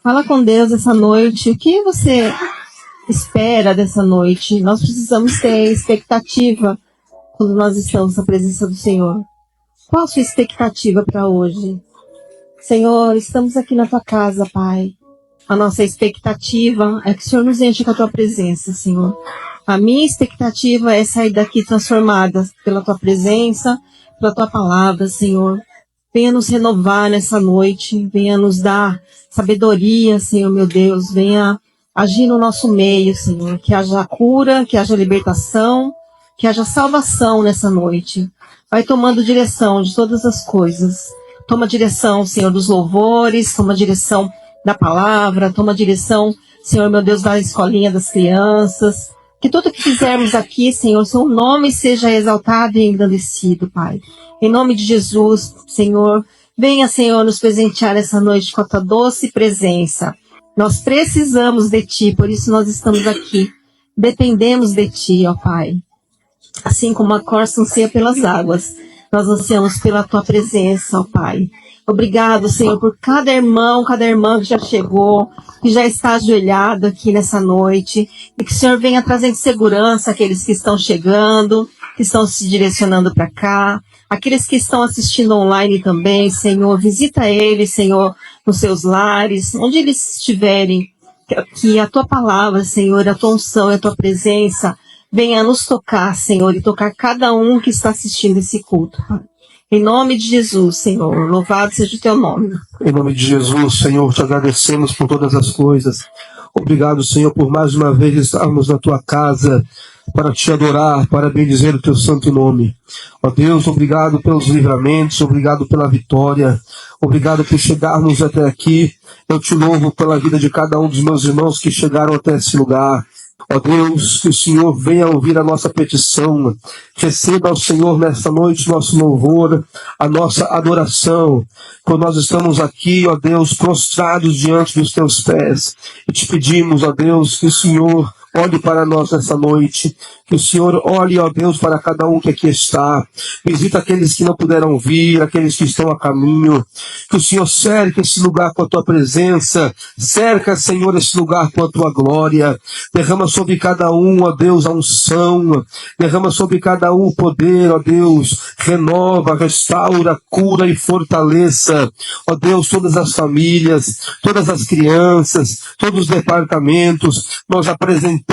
Fala com Deus essa noite. O que você espera dessa noite? Nós precisamos ter expectativa quando nós estamos na presença do Senhor. Qual a sua expectativa para hoje? Senhor, estamos aqui na tua casa, Pai. A nossa expectativa é que o Senhor nos enche com a tua presença, Senhor. A minha expectativa é sair daqui transformada pela tua presença, pela tua palavra, Senhor. Venha nos renovar nessa noite, venha nos dar sabedoria, Senhor, meu Deus. Venha agir no nosso meio, Senhor. Que haja cura, que haja libertação, que haja salvação nessa noite. Vai tomando direção de todas as coisas. Toma direção, Senhor, dos louvores, toma direção da palavra, toma direção, Senhor, meu Deus, da escolinha das crianças. Que tudo que fizermos aqui, Senhor, seu nome seja exaltado e engrandecido, Pai. Em nome de Jesus, Senhor, venha, Senhor, nos presentear essa noite com a tua doce presença. Nós precisamos de Ti, por isso nós estamos aqui. Dependemos de Ti, ó Pai. Assim como a corça anseia pelas águas, nós ansiamos pela Tua presença, ó Pai. Obrigado, Senhor, por cada irmão, cada irmã que já chegou, que já está ajoelhado aqui nessa noite. E que o Senhor venha trazendo segurança àqueles que estão chegando, que estão se direcionando para cá. Aqueles que estão assistindo online também, Senhor, visita eles, Senhor, nos seus lares, onde eles estiverem. Que a Tua palavra, Senhor, a Tua unção e a Tua presença venha nos tocar, Senhor, e tocar cada um que está assistindo esse culto. Em nome de Jesus, Senhor, louvado seja o Teu nome. Em nome de Jesus, Senhor, te agradecemos por todas as coisas. Obrigado, Senhor, por mais uma vez estarmos na Tua casa para Te adorar, para bendizer o Teu santo nome. Ó Deus, obrigado pelos livramentos, obrigado pela vitória, obrigado por chegarmos até aqui. Eu Te louvo pela vida de cada um dos meus irmãos que chegaram até esse lugar. Ó Deus, que o Senhor venha ouvir a nossa petição, receba ao Senhor nesta noite nosso louvor, a nossa adoração, quando nós estamos aqui, ó Deus, prostrados diante dos Teus pés, e Te pedimos, ó Deus, que o Senhor olhe para nós nessa noite, que o Senhor olhe, ó Deus, para cada um que aqui está, visita aqueles que não puderam vir, aqueles que estão a caminho, que o Senhor cerque esse lugar com a Tua presença, cerca, Senhor, esse lugar com a Tua glória, derrama sobre cada um, ó Deus, a unção, derrama sobre cada um o poder, ó Deus, renova, restaura, cura e fortaleça, ó Deus, todas as famílias, todas as crianças, todos os departamentos, nós apresentamos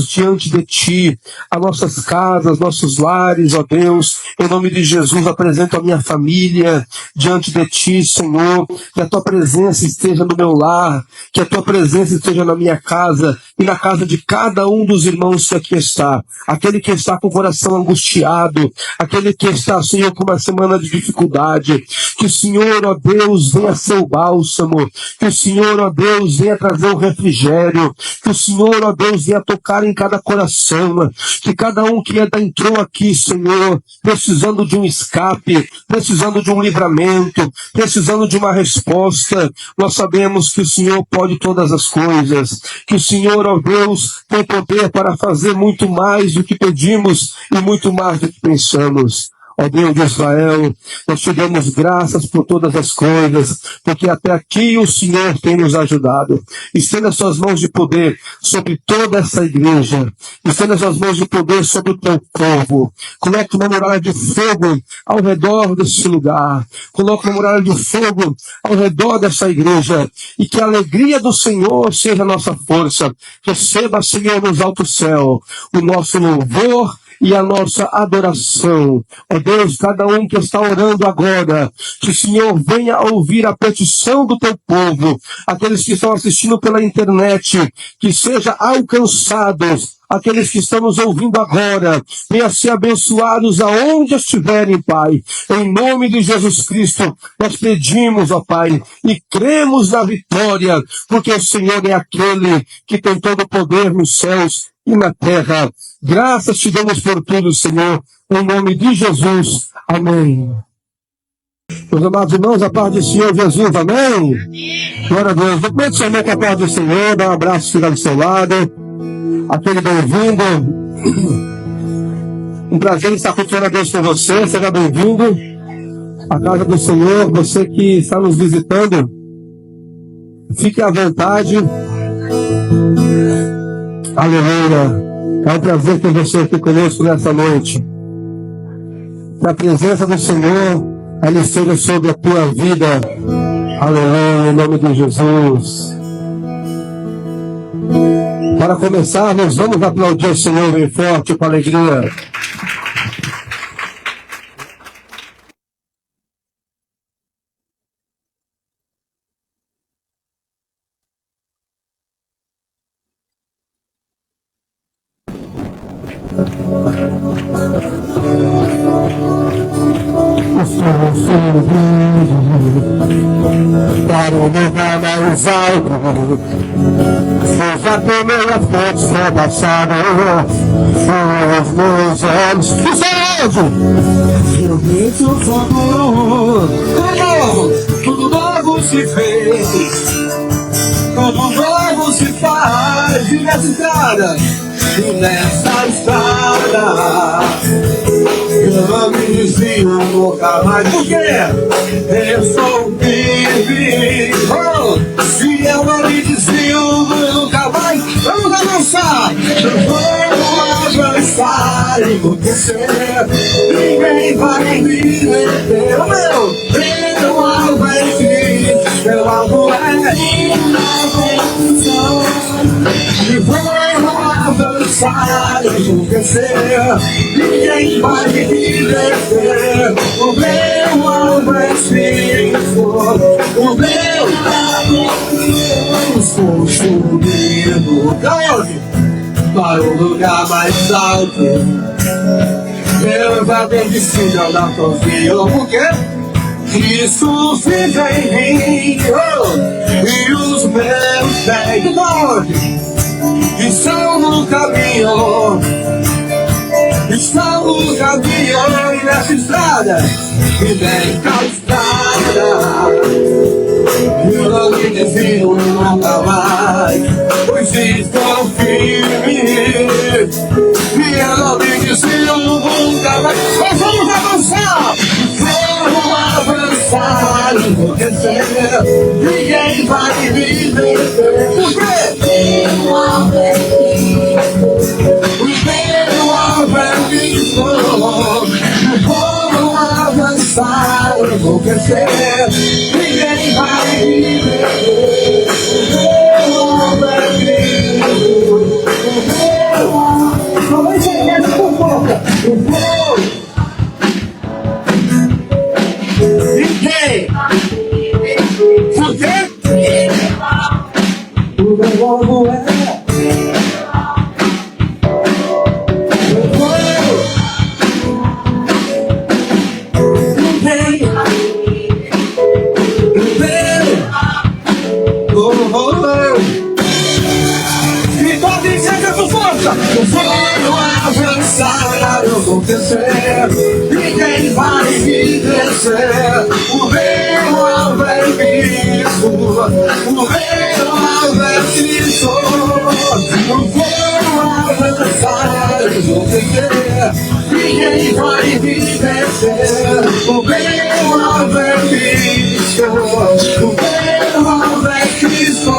diante de Ti as nossas casas, nossos lares, ó Deus, em nome de Jesus, apresento a minha família diante de Ti, Senhor, que a Tua presença esteja no meu lar, que a Tua presença esteja na minha casa e na casa de cada um dos irmãos que aqui está, aquele que está com o coração angustiado, aquele que está, Senhor, com uma semana de dificuldade, que o Senhor, ó Deus, venha ser o bálsamo, que o Senhor, ó Deus, venha trazer o refrigério, que o Senhor, ó Deus, venha tocar em cada coração, que cada um que entrou aqui, Senhor, precisando de um escape, precisando de um livramento, precisando de uma resposta, nós sabemos que o Senhor pode todas as coisas, que o Senhor, ó Deus, tem poder para fazer muito mais do que pedimos e muito mais do que pensamos. Ó Deus de Israel, nós te damos graças por todas as coisas, porque até aqui o Senhor tem nos ajudado. Estenda as suas mãos de poder sobre toda essa igreja. Estenda as suas mãos de poder sobre o teu povo. Coloque uma muralha de fogo ao redor desse lugar. Coloque uma muralha de fogo ao redor dessa igreja. E que a alegria do Senhor seja a nossa força. Receba, Senhor, nos altos céus o nosso louvor e a nossa adoração. Ó Deus, cada um que está orando agora, que o Senhor venha ouvir a petição do Teu povo, aqueles que estão assistindo pela internet, que seja alcançados, aqueles que estão nos ouvindo agora, venha ser abençoados aonde estiverem, Pai. Em nome de Jesus Cristo, nós pedimos, ó Pai, e cremos na vitória, porque o Senhor é aquele que tem todo o poder nos céus e na terra. Graças te damos por tudo, Senhor, em nome de Jesus. Amém. Meus amados irmãos, a paz do Senhor Jesus, amém? Glória a Deus. Documente sua mão com a paz do Senhor, dá um abraço, fica do seu lado. Aquele bem-vindo. Um prazer estar cultuando a Deus com você, seja bem-vindo à casa do Senhor, você que está nos visitando. Fique à vontade. Aleluia. É um prazer ter você aqui conosco nessa noite. Que a presença do Senhor, ela esteja sobre a tua vida. Aleluia, em nome de Jesus. Para começar, nós vamos aplaudir o Senhor bem forte, com alegria. Para o lugar mais alto, seja a primeira força baixada, os meus olhos, que saúde! Eu vejo o fogo, tudo novo se fez, tudo novo se faz, e nessa estrada, eu não me desvio nunca mais, porque eu sou firme. Se eu não me desvio nunca mais, vamos avançar. Vamos avançar e enlouquecer. Ninguém vai me deter. O meu alvo é Cristo, meu alvo é e vamos avançar e enlouquecer. Ninguém vai me deter. O meu alvo é Cristo, o meu alvo é estou subindo para o lugar mais alto. Eu já venci, eu não confio, porque Cristo fica em mim, e os meus pés estão no caminho, estão no caminho, e nessa estrada, e vem calçada. Eu não me desvio nunca mais, pois estou firme, e eu não me desvio nunca mais. Mas vamos avançar! Vamos avançar, enlouquecer. Ninguém vai me deter. Por quê? O alvo é Cristo. Vamos avançar, enlouquecer. Ninguém vai me deter. O alvo é Cristo. Vamos enxergar por boca. Ninguém. Por quê? O meu alvo é acontecer, ninguém vai me descer. O meu alvo é Cristo, o meu alvo é Cristo. Não vou avançar, enlouquecer, ninguém vai me descer. O meu alvo é Cristo, o meu alvo é Cristo.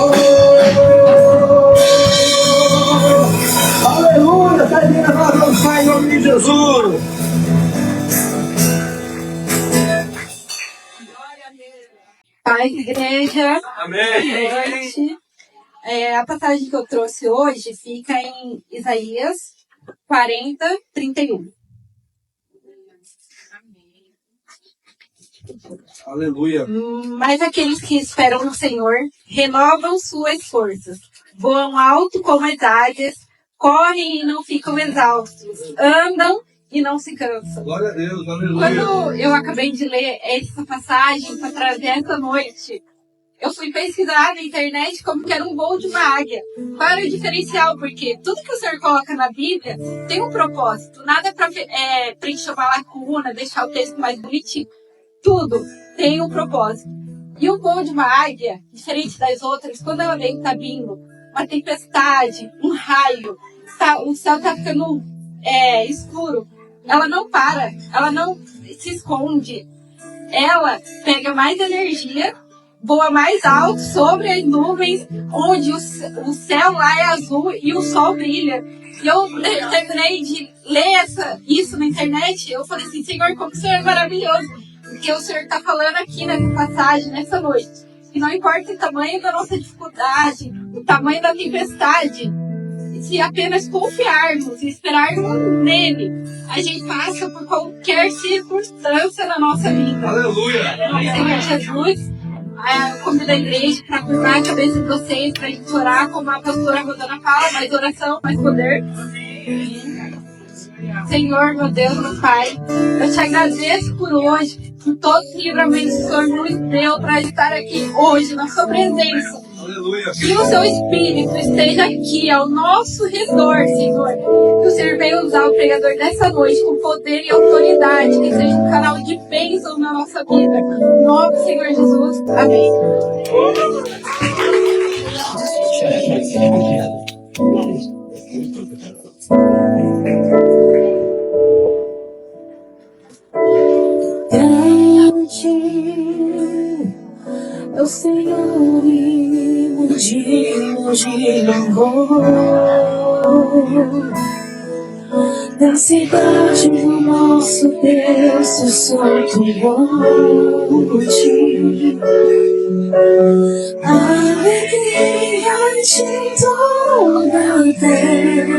Aleluia, termina nós vamos em nome de Jesus. Paz, igreja. Amém. Boa noite. A passagem que eu trouxe hoje fica em Isaías 40:31. Aleluia. Mas aqueles que esperam no Senhor renovam suas forças, voam alto como as águias, correm e não ficam exaustos, andam e não se cansam. Glória a Deus, aleluia. Quando eu acabei de ler essa passagem para trazer essa noite, eu fui pesquisar na internet como que era um voo de uma águia. Qual era o diferencial? Porque tudo que o Senhor coloca na Bíblia tem um propósito. Nada é para preencher uma lacuna, deixar o texto mais bonitinho. Tudo tem um propósito. E o voo de uma águia, diferente das outras, quando ela vem, tá vindo uma tempestade, um raio, o céu tá ficando escuro, ela não para, ela não se esconde. Ela pega mais energia voa mais alto sobre as nuvens, onde o céu lá é azul e o sol brilha. E eu terminei de ler isso na internet, eu falei assim, Senhor, como o Senhor é maravilhoso, porque o Senhor está falando aqui nessa passagem, nessa noite, que não importa o tamanho da nossa dificuldade, o tamanho da tempestade, se apenas confiarmos e esperarmos nele, a gente passa por qualquer circunstância na nossa vida. Aleluia! Senhor Jesus, convido a igreja para curvar a cabeça de vocês, para a gente orar, como a pastora Rodana fala, mais oração, mais poder. Senhor, meu Deus, meu Pai, eu te agradeço por hoje, por todos os livramentos que o Senhor nos deu para estar aqui hoje, na sua presença. Aleluia! Que o seu Espírito esteja aqui ao nosso redor, Senhor. Que o Senhor venha usar o pregador dessa noite com poder e autoridade, que seja um canal de bênção na nossa vida. Em nome do Senhor Jesus. Amém. É o Senhor e motivos de louvor da cidade do nosso Deus, o santo monte. Alegria de toda a terra.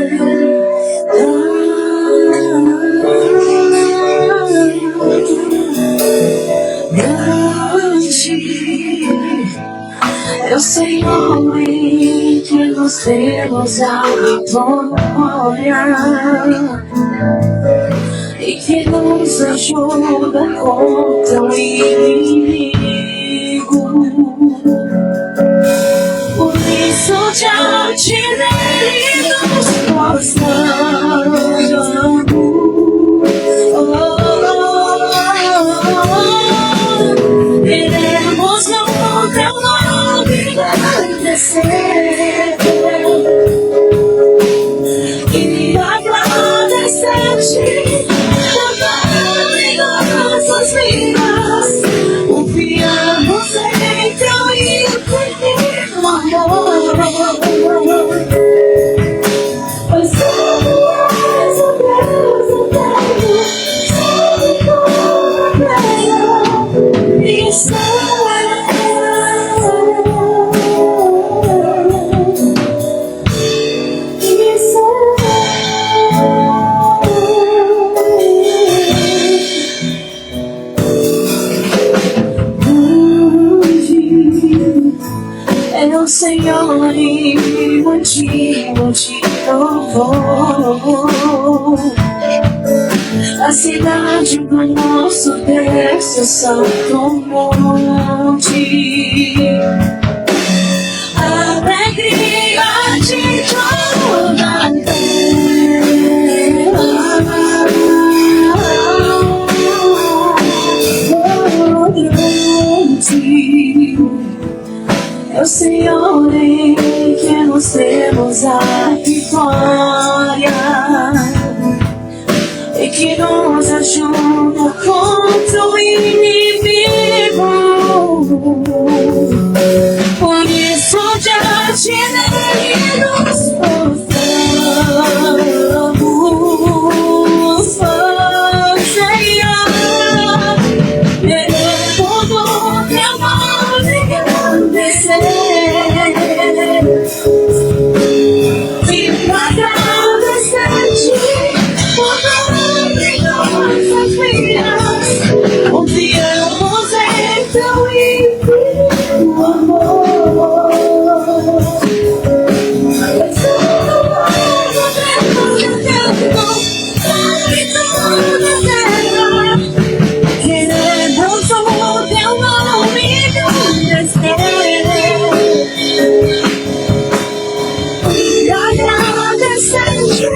É o Senhor em que nós temos a vitória e que nos ajuda contra o inimigo. Por isso diante dele nos prostramos. Queremos no teu nome agradecer e agradecer-te em nossas vidas. Confiamos em teu infinito amor, pois tu és o Deus eterno, e é o Senhor e motivo de louvor a cidade do nosso Deus, o santo monte. Alegria de toda a terra. É o Senhor em que nós temos a vitória e que nos ajuda contra o inimigo. Por isso diante dele nos prostramos, Senhor. Queremos no teu nome agradecer e agradecer-te por nossas vidas. Confiamos em teu infinito amor. Queremos o teu nome agradecer e agradecer-te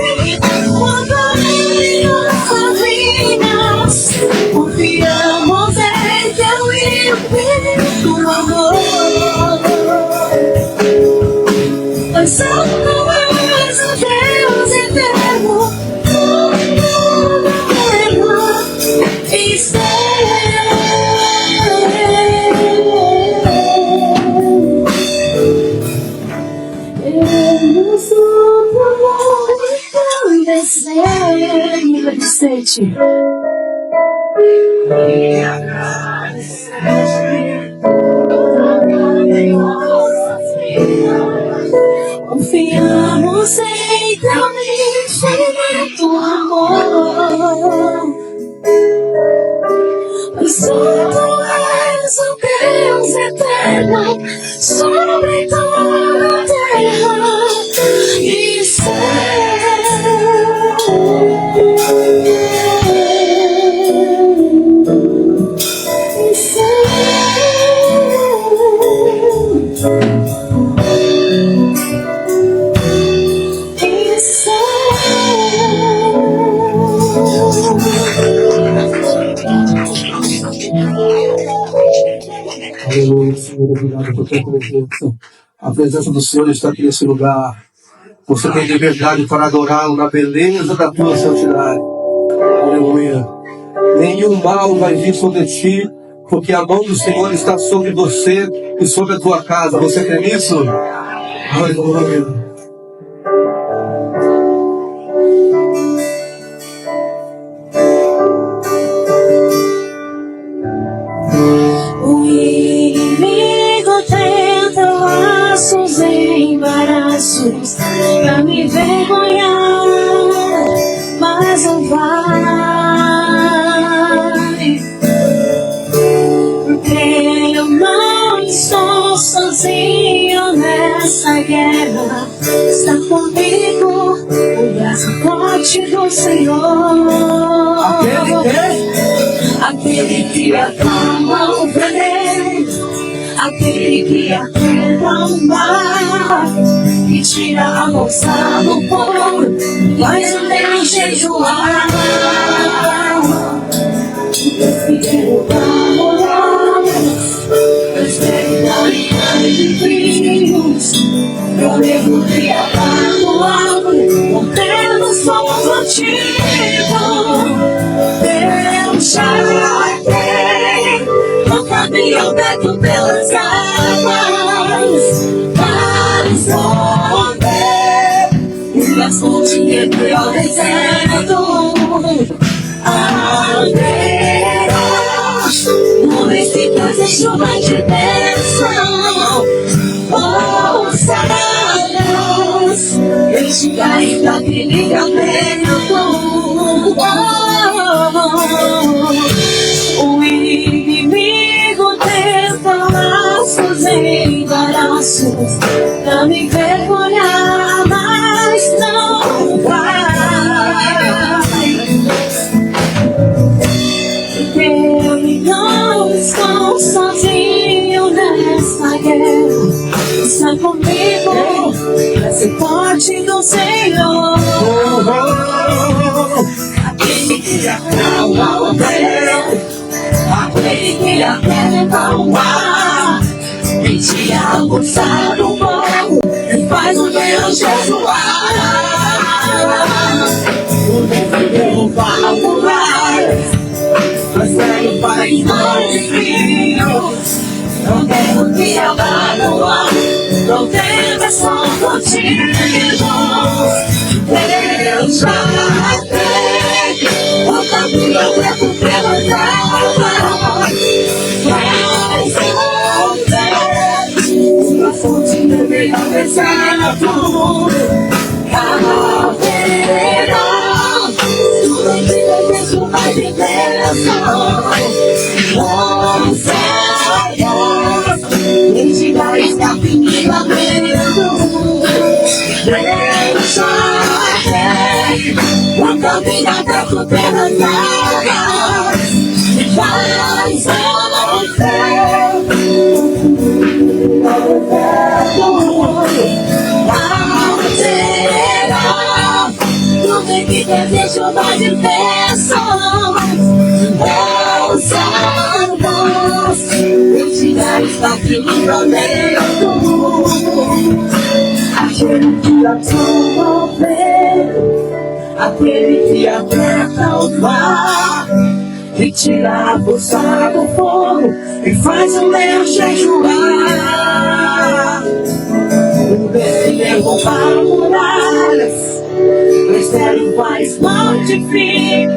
por nossas vidas. Confiamos em agradecer-te. Confiamos em teu infinito amor, pois tu és o Deus eterno sobre toda a terra e Aleluia, Senhor, obrigado por tua presença. A presença do Senhor está aqui nesse lugar. Você tem liberdade para adorá-lo na beleza da tua santidade. Aleluia. Nenhum mal vai vir sobre ti, porque a mão do Senhor está sobre você e sobre a tua casa. Você crê nisso? Aleluia. o inimigo tenta laços e embaraços pra me envergonhar, mas não vai, porque eu não estou sozinho nessa guerra. Está comigo o braço forte do Senhor. Aquele que acalma o veneno, aquele que aquieta o mar, que tira a moça do fogo, faz o meu jejuar. Que derrubamos, prosperidade de vinhos, eu lembro que apago o árvore, não temos como motivo. Deus já tem um caminho aberto pelas águas para esconder uma fonte entre o deserto. Deus, municípios de chuva de bênção, ouça-nos, este ainda que livramento. O inimigo tenta laços e embaraços pra me envergonhar, mas não vai, porque eu não estou sozinho nessa guerra. Está comigo, essa parte do Senhor. Aquele que acalma o vento, aquele que aquieta o mar, que tira a moça do fogo e faz o meu jejuar. O Deus vai pular, mas ele faz mais frio. Não tenho que andar no ar, não tenho som contigo. Deus já tem o caminho aberto pelas águas, faz uma fonte no meio do deserto. Caveira, tudo que Deus vai de bênção. Este vai estar finito a medo. Deus já tem o caminho aberto pelas águas, faz tudo que desejo vai de bênção. Ouça-nos, este já está livramento. Aquele que acalma o vento, aquele que aperta o mar, que tira a força do fogo e faz o meu jejuar. O bezerro para muralhas, o mistério faz mal de fim.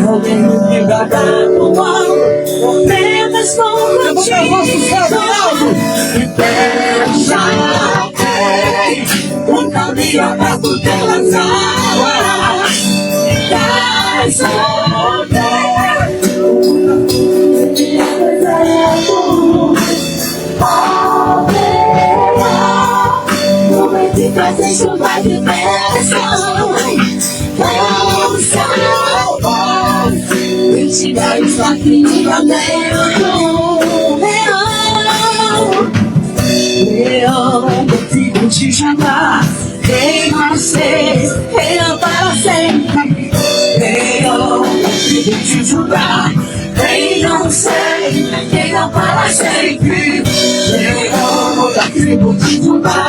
Correndo que vai no alto, tormentas contigo. E deixa um caminho aberto pelas águas. Trazem chuva de bênção, com salvos, mentira está aqui no lamento. Eu consigo te chamar, quem nascer, reina para sempre. Eu consigo te julgar, quem não sei, reina para sempre. Eu da tribo de Judá,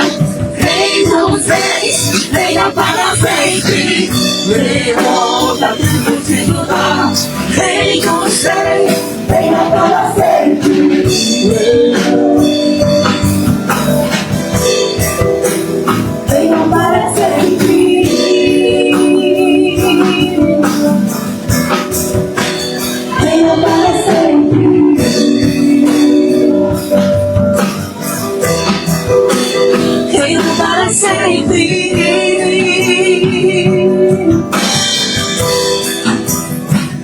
quem não sei, venha para sempre. Leão da tribo de Judá, quem não sei, venha para sempre. Venha para sempre. Venha para sempre. Para sempre.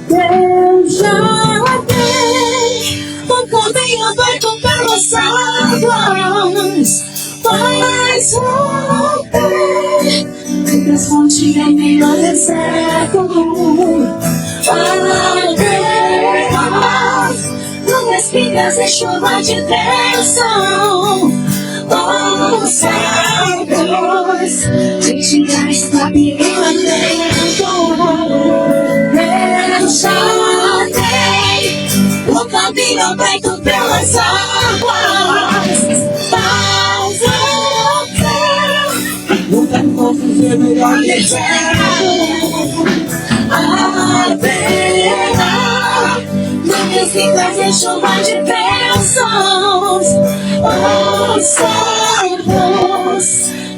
Eu já dei um caminho aberto pelas águas, mas voltei entre as fontes em meio ao deserto. Para Deus, não espigas em chuva de bênção. Oh, santos, mentira está me lamento. Eu já dei o caminho aberto pelas águas, mas o tempo viver melhor deserto. A terra não me esqueças em chuva de bênçãos. Oh, santos,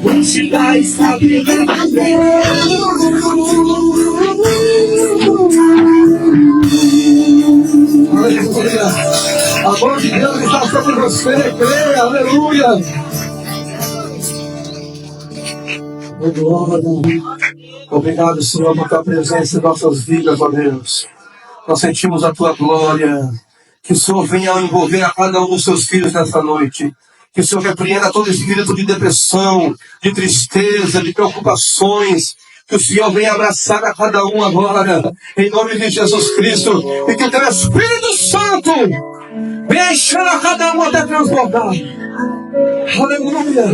mentira está me lamento. Aleluia. A mão de Deus está sobre você, creia, aleluia. Obrigado, Senhor, por tua presença em nossas vidas, ó Deus. Nós sentimos a tua glória. Que o Senhor venha envolver a cada um dos seus filhos nessa noite. Que o Senhor repreenda todo espírito de depressão, de tristeza, de preocupações. Que o Senhor venha abraçar a cada um agora, em nome de Jesus Cristo. E que o teu Espírito Santo venha encher a cada um até transbordar. Aleluia.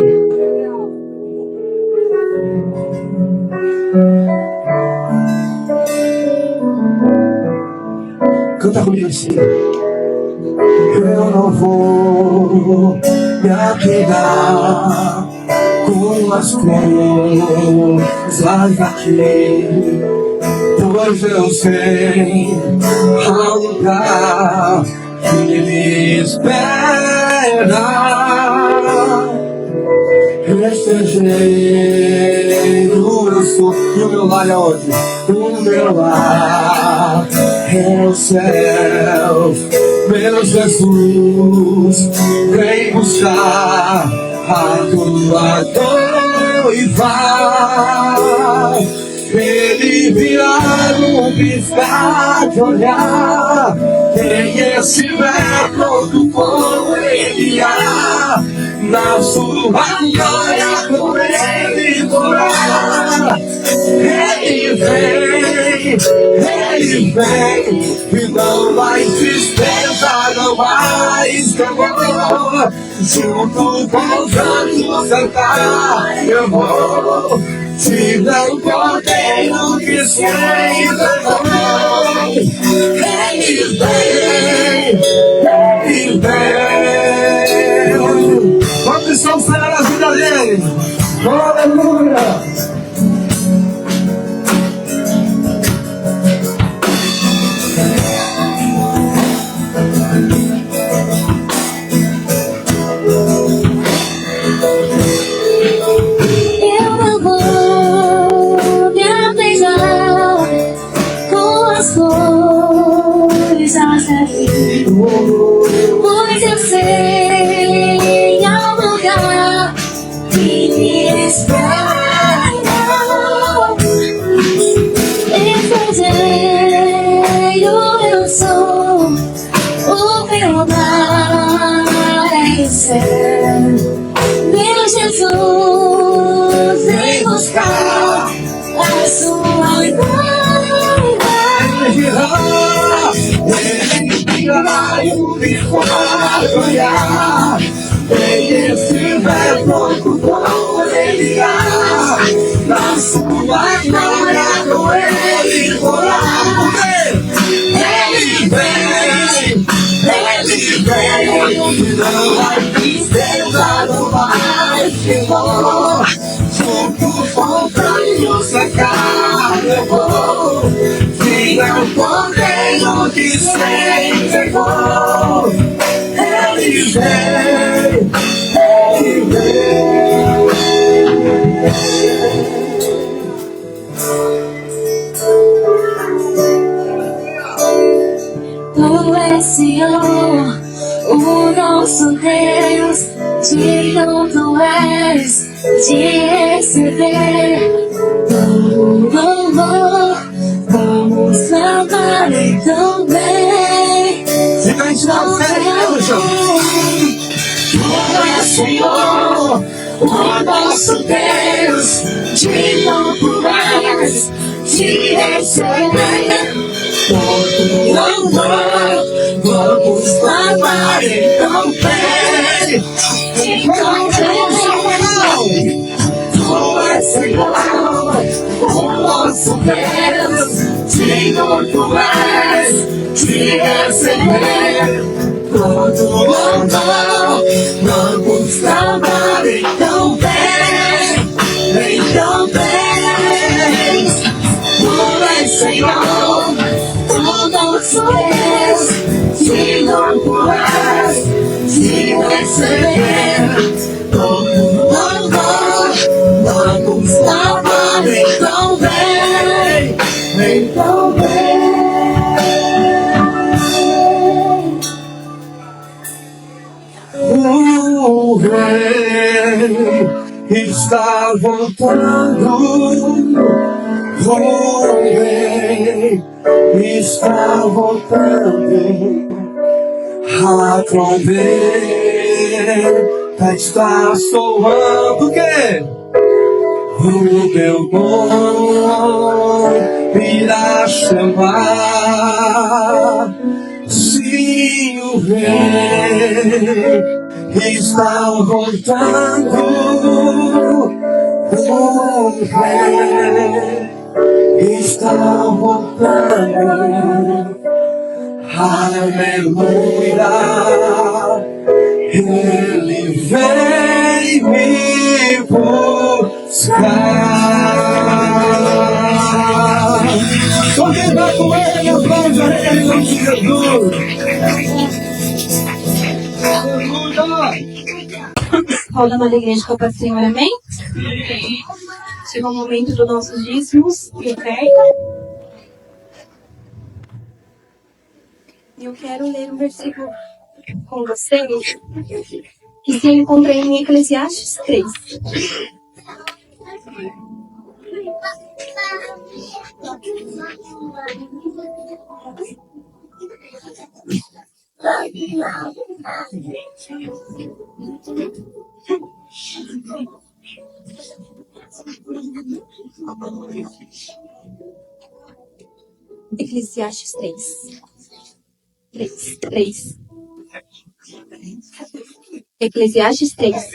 Canta comigo assim. Eu não vou me apegar com as coisas daqui, pois eu sei ao lugar que me espera. Estrangeiro eu sou, e o meu lar é onde? O meu lar é o céu. Meu Jesus, vem buscar a tua noiva. Ele virá no piscar de olhar. Quem estiver pronto com ele há, na sua glória com ele morar. Ele vem, e não mais tristeza, não mais temor. Junto com os anjos cantar, eu vou. Se não cordeiro que se entregou. Ele vem. Quantos são será a vida dele? Aleluia. Eu não vou me apegar com ser. Meu Jesus, vem buscar a sua glória. Ele virá e o bico vai olhar. Quem estiver pronto com ele há, na sua glória com ele rolar. Ele vem, não há tristeza, não mais temor. Juntos voltamos a casa, eu vou. Vinha o cordeiro que se entregou. Ele vem. Tu és Senhor, o nosso Deus, digno tu és de receber todo louvor. Vamos cantar então bem. Tu és Senhor, o nosso Deus, digno tu és de receber todo louvor. Vamos cantar então bem. Então bem. Tu és Senhor, o nosso Deus, digno tu és de receber todo louvor. Vamos cantar então bem. Então bem. Tu és Senhor, o nosso Deus, digno tu és de receber todo louvor. Vamos cantar então bem. Então bem. O rei está voltando. O rei está voltando. A trombeta está soando. O quê? O meu nome irá chamar. Sim, o rei está voltando. O rei está voltando. Aleluia. Ele vem me buscar. Só quem vai com ele, aplaude a ele, em nome de Jesus. Rolando a igreja com o Senhor, amém? Chegou o momento dos nossos dízimos e oferta. E eu quero ler um versículo com vocês que se encontra em Eclesiastes 3. Eclesiastes 3. 3. Eclesiastes 3.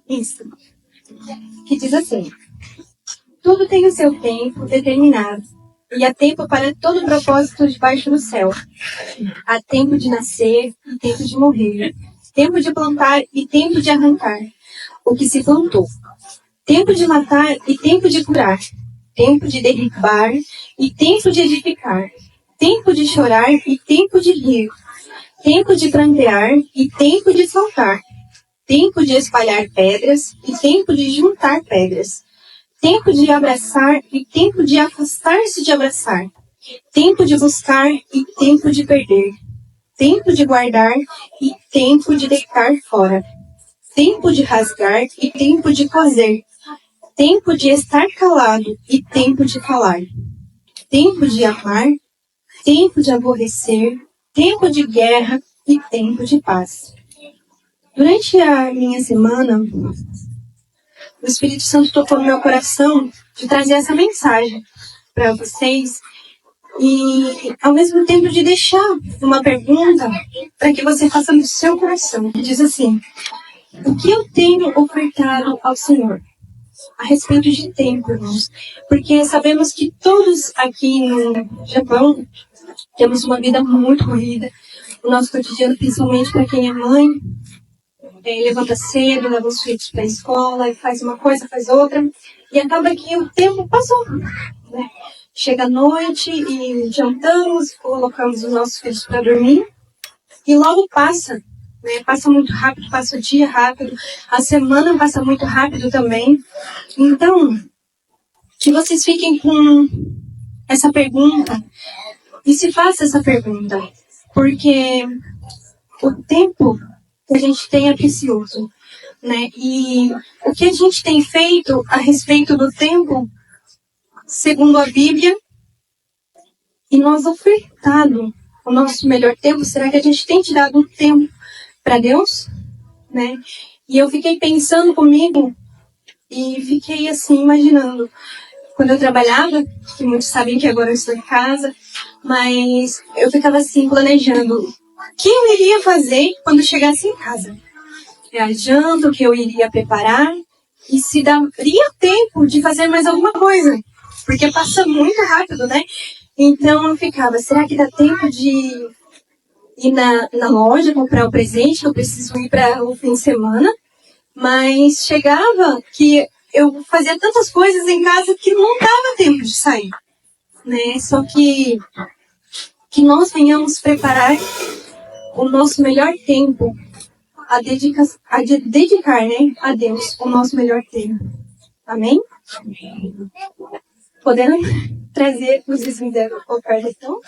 Isso. Que diz assim: tudo tem o seu tempo determinado, e há tempo para todo propósito debaixo do céu. Há tempo de nascer e tempo de morrer, tempo de plantar e tempo de arrancar o que se plantou, tempo de matar e tempo de curar, tempo de derribar e tempo de edificar, tempo de chorar e tempo de rir, tempo de prantear e tempo de saltar, tempo de espalhar pedras e tempo de juntar pedras, tempo de abraçar e tempo de afastar-se de abraçar, tempo de buscar e tempo de perder, tempo de guardar e tempo de deitar fora, tempo de rasgar e tempo de coser, tempo de estar calado e tempo de falar, tempo de amar, tempo de aborrecer, tempo de guerra e tempo de paz. Durante a minha semana, o Espírito Santo tocou no meu coração de trazer essa mensagem para vocês e, ao mesmo tempo, de deixar uma pergunta para que você faça no seu coração, que diz assim: o que eu tenho ofertado ao Senhor? A respeito de tempo, irmãos. Porque sabemos que todos aqui no Japão temos uma vida muito corrida. O nosso cotidiano, principalmente para quem é mãe, levanta cedo, leva os filhos para a escola, e faz uma coisa, faz outra. E acaba que o tempo passou, né? Chega a noite e jantamos, colocamos os nossos filhos para dormir. E logo passa, né? Passa muito rápido, passa o dia rápido. A semana passa muito rápido também. Então, que vocês fiquem com essa pergunta e se faça essa pergunta, porque o tempo que a gente tem é precioso, né? E o que a gente tem feito a respeito do tempo, segundo a Bíblia, e nós ofertado o nosso melhor tempo, será que a gente tem tirado um tempo para Deus, né? E eu fiquei pensando comigo e fiquei assim, imaginando. Quando eu trabalhava, que muitos sabem que agora eu estou em casa, mas eu ficava assim, planejando o que eu iria fazer quando chegasse em casa. A janta, o que eu iria preparar, e se daria tempo de fazer mais alguma coisa. Porque passa muito rápido, né? Então eu ficava, será que dá tempo de ir na loja, comprar o presente que eu preciso ir para o fim de semana? Mas chegava que eu fazia tantas coisas em casa que não dava tempo de sair, né? Só que nós venhamos preparar o nosso melhor tempo a dedicar, né, a Deus o nosso melhor tempo. Amém? Podendo trazer os vizinhos da oferta, então?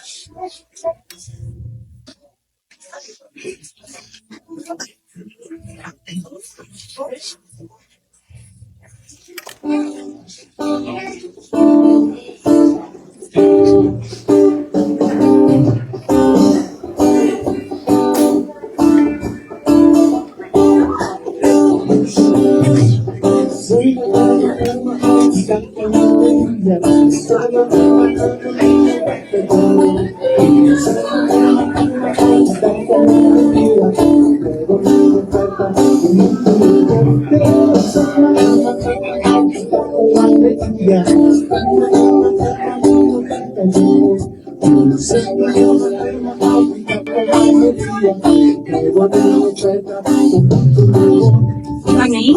Amém?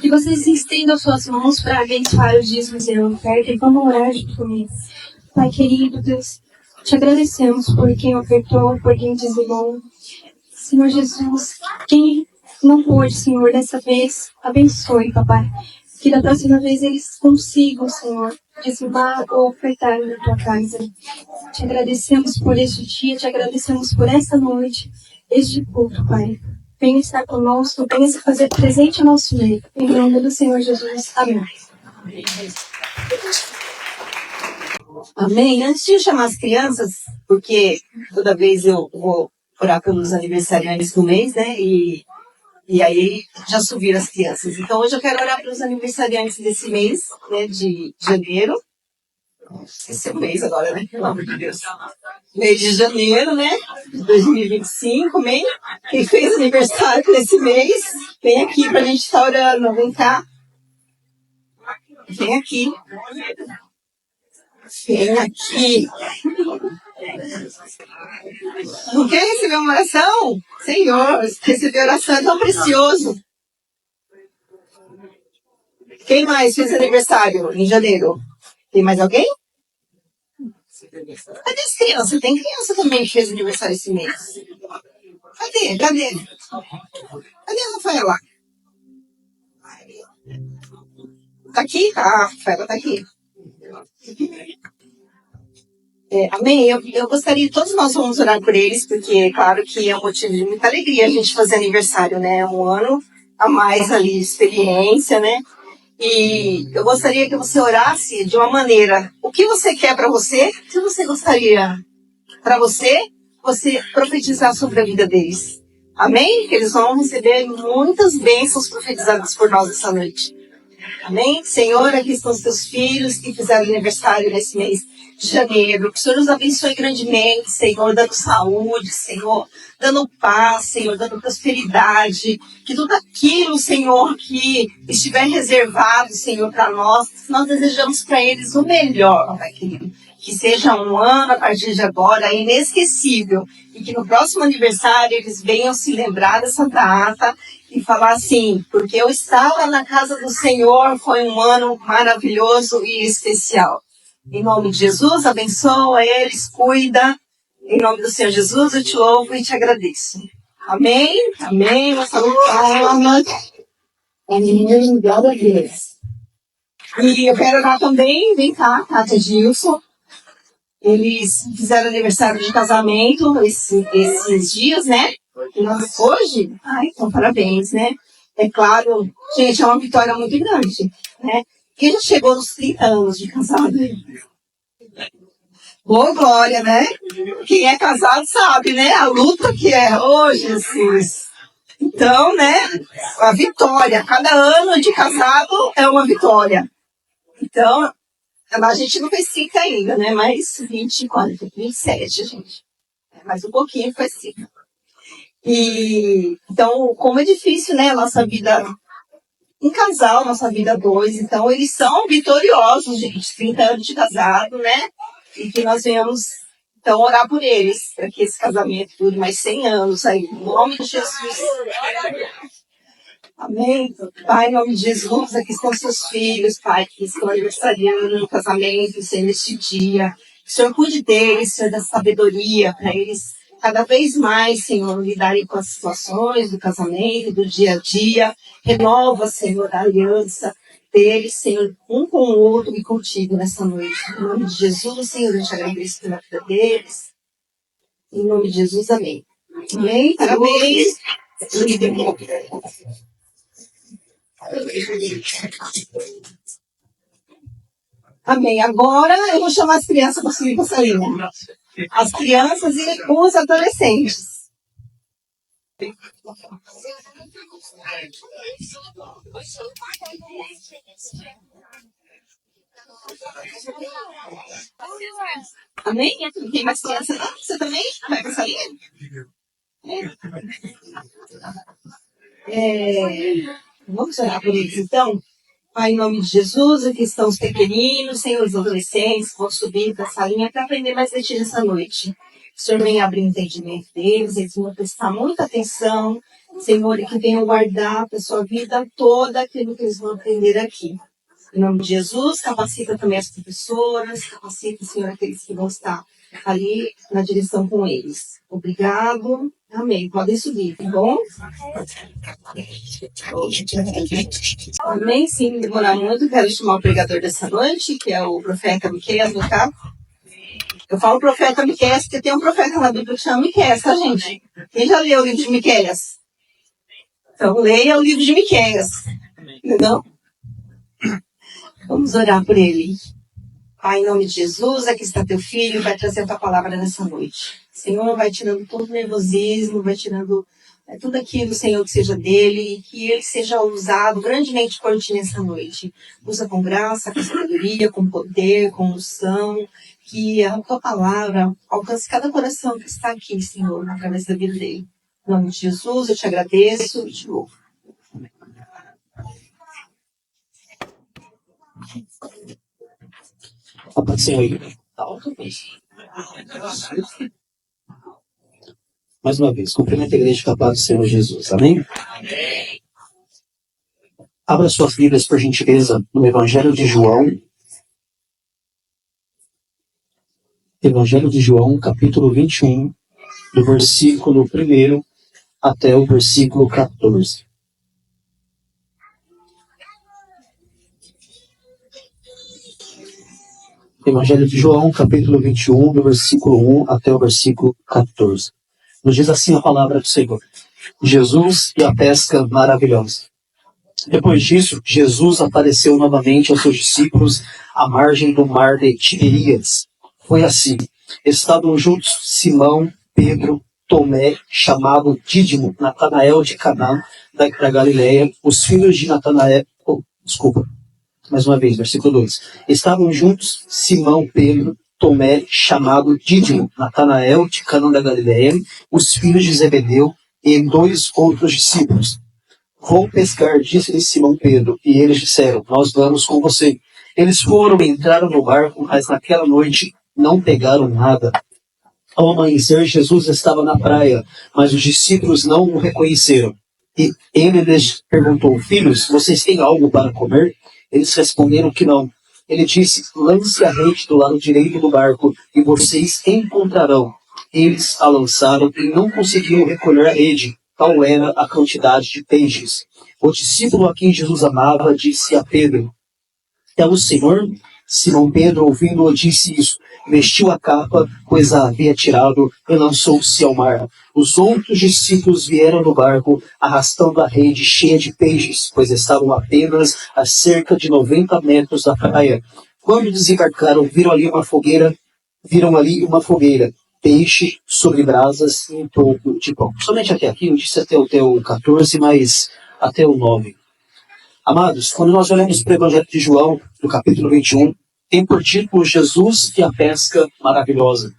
Que vocês estendam suas mãos para abençoar os dízimos e a oferta e vamos orar junto comigo. Pai querido, Deus, te agradecemos por quem ofertou, por quem dizimou. Senhor Jesus, quem não pôde, Senhor, dessa vez, abençoe, papai. Que da próxima vez eles consigam, Senhor, dizimar ou ofertar na tua casa. Te agradecemos por este dia, te agradecemos por esta noite, este culto, Pai. Venha estar conosco, venha se fazer presente ao nosso meio. Em nome do Senhor Jesus. Amém. Amém. Antes de eu chamar as crianças, porque toda vez eu vou orar pelos aniversariantes do mês, né? E aí já subiram as crianças. Então hoje eu quero orar pelos aniversariantes desse mês, né? De janeiro. Esse é o mês agora, né? Pelo amor de Deus. Mês de janeiro, né? De 2025, amém? Quem fez aniversário nesse mês, vem aqui pra gente estar orando. Vem cá. Vem aqui. Vem aqui. Não quer receber uma oração? Senhor, receber oração é tão precioso. Quem mais fez aniversário em janeiro? Tem mais alguém? Cadê as crianças? Tem criança também que fez aniversário esse mês. Cadê? Cadê a Rafaela? Tá aqui? Ah, a Rafaela tá aqui. Amém? Eu gostaria, todos nós vamos orar por eles, porque claro que é um motivo de muita alegria a gente fazer aniversário, né? Um ano a mais ali de experiência, né? E eu gostaria que você orasse de uma maneira, o que você quer para você, o que você gostaria para você profetizar sobre a vida deles. Amém? Que eles vão receber muitas bênçãos profetizadas por nós essa noite. Amém? Senhor, aqui estão os teus filhos que fizeram aniversário nesse mês de janeiro. Que o Senhor os abençoe grandemente, Senhor, dando saúde, Senhor, dando paz, Senhor, dando prosperidade. Que tudo aquilo, Senhor, que estiver reservado, Senhor, para nós desejamos para eles o melhor, Pai querido. Que seja um ano, a partir de agora, inesquecível. E que no próximo aniversário eles venham se lembrar dessa data e falar assim, porque eu estava na casa do Senhor, foi um ano maravilhoso e especial. Em nome de Jesus, abençoa eles, cuida. Em nome do Senhor Jesus, eu te louvo e te agradeço. Amém? Amém. Uma salva de palmas. Amém. Glória a Deus. E eu quero orar também, vem cá, Cátia Gilson. Eles fizeram aniversário de casamento esses dias, né? Hoje? Ai, então parabéns, né? É claro, gente, é uma vitória muito grande, né? Quem já chegou nos 30 anos de casado? Boa glória, né? Quem é casado sabe, né? A luta que é. Oh, Jesus! Então, né? A vitória. Cada ano de casado é uma vitória. Então, a gente não fez 5 ainda, né? Mas 27, gente. Mais um pouquinho faz 5. E então, como é difícil, né? A nossa vida em casal, nossa vida 2. Então, eles são vitoriosos, gente. 30 anos de casado, né? E que nós venhamos, então, orar por eles, para que esse casamento dure mais 100 anos aí. Em nome de Jesus. Amém? Pai, em nome de Jesus, aqui estão seus filhos, Pai, que estão aniversariando no casamento, Senhor, neste dia. Que o Senhor cuide deles, Senhor, da sabedoria, para eles cada vez mais, Senhor, lidarem com as situações do casamento, do dia a dia. Renova, Senhor, a aliança deles, Senhor, um com o outro e contigo nessa noite. Em nome de Jesus, Senhor, eu te agradeço pela vida deles. Em nome de Jesus, amém. Amém? Parabéns. Amém. Agora eu vou chamar as crianças para subir para a salinha. As crianças e os adolescentes. Amém? Tem mais crianças? Você também vai para a salinha? Vamos orar por eles, então? Pai, em nome de Jesus, aqui estão os pequeninos, Senhor, os adolescentes, vão subir para essa linha para aprender mais de ti nessa noite. O Senhor vem abrir o entendimento deles, eles vão prestar muita atenção, Senhor, e que venham guardar para a sua vida toda aquilo que eles vão aprender aqui. Em nome de Jesus, capacita também as professoras, capacita, Senhor, aqueles que vão estar ali na direção com eles. Obrigado. Amém. Podem subir, tá bom? Amém. Sim, demorar muito. Quero chamar o pregador dessa noite, que é o profeta Miqueias, no caso. Eu falo profeta Miqueias, porque tem um profeta na Bíblia que chama Miqueias, tá, gente? Quem já leu o livro de Miqueias? Então, leia o livro de Miqueias. Entendeu? Vamos orar por ele. Pai, em nome de Jesus, aqui está teu filho, vai trazer a tua palavra nessa noite. Senhor, vai tirando todo o nervosismo, vai tirando tudo aquilo, Senhor, que seja dele, e que ele seja usado grandemente por ti nessa noite. Usa com graça, com sabedoria, com poder, com unção, que a tua palavra alcance cada coração que está aqui, Senhor, através da vida dele. Em nome de Jesus, eu te agradeço e te louvo. Mais uma vez, cumprimento a igreja com a paz do Senhor Jesus. Amém? Amém. Abra suas Bíblias, por gentileza, no Evangelho de João. Evangelho de João, capítulo 21, do versículo 1 até o versículo 14. Evangelho de João, capítulo 21, do versículo 1 até o versículo 14. Nos diz assim a palavra do Senhor: Jesus e a pesca maravilhosa. Depois disso, Jesus apareceu novamente aos seus discípulos à margem do mar de Tiberíades. Foi assim: estavam juntos Simão, Pedro, Tomé, chamado Dídimo, Natanael de Caná, da Galileia, os filhos de Natanael... mais uma vez, versículo 2. Estavam juntos Simão, Pedro, Tomé, chamado Dídimo, Natanael de Caná da Galileia, os filhos de Zebedeu e 2 outros discípulos. Vou pescar, disse-lhe Simão Pedro, e eles disseram, nós vamos com você. Eles foram e entraram no barco, mas naquela noite não pegaram nada. Ao amanhecer, Jesus estava na praia, mas os discípulos não o reconheceram. E ele lhes perguntou, filhos, vocês têm algo para comer? Eles responderam que não. Ele disse, lance a rede do lado direito do barco, e vocês encontrarão. Eles a lançaram e não conseguiam recolher a rede. Tal era a quantidade de peixes. O discípulo a quem Jesus amava disse a Pedro, é o Senhor? Simão Pedro, ouvindo-o, disse isso. Vestiu a capa, pois a havia tirado, e lançou-se ao mar. Os outros discípulos vieram no barco, arrastando a rede cheia de peixes, pois estavam apenas a cerca de 90 metros da praia. Quando desembarcaram, viram ali uma fogueira, peixe sobre brasas e um pouco de pão. Somente até aqui, eu disse até o 14, mas até o 9. Amados, quando nós olhamos para o Evangelho de João, no capítulo 21, tem por título Jesus e a pesca maravilhosa.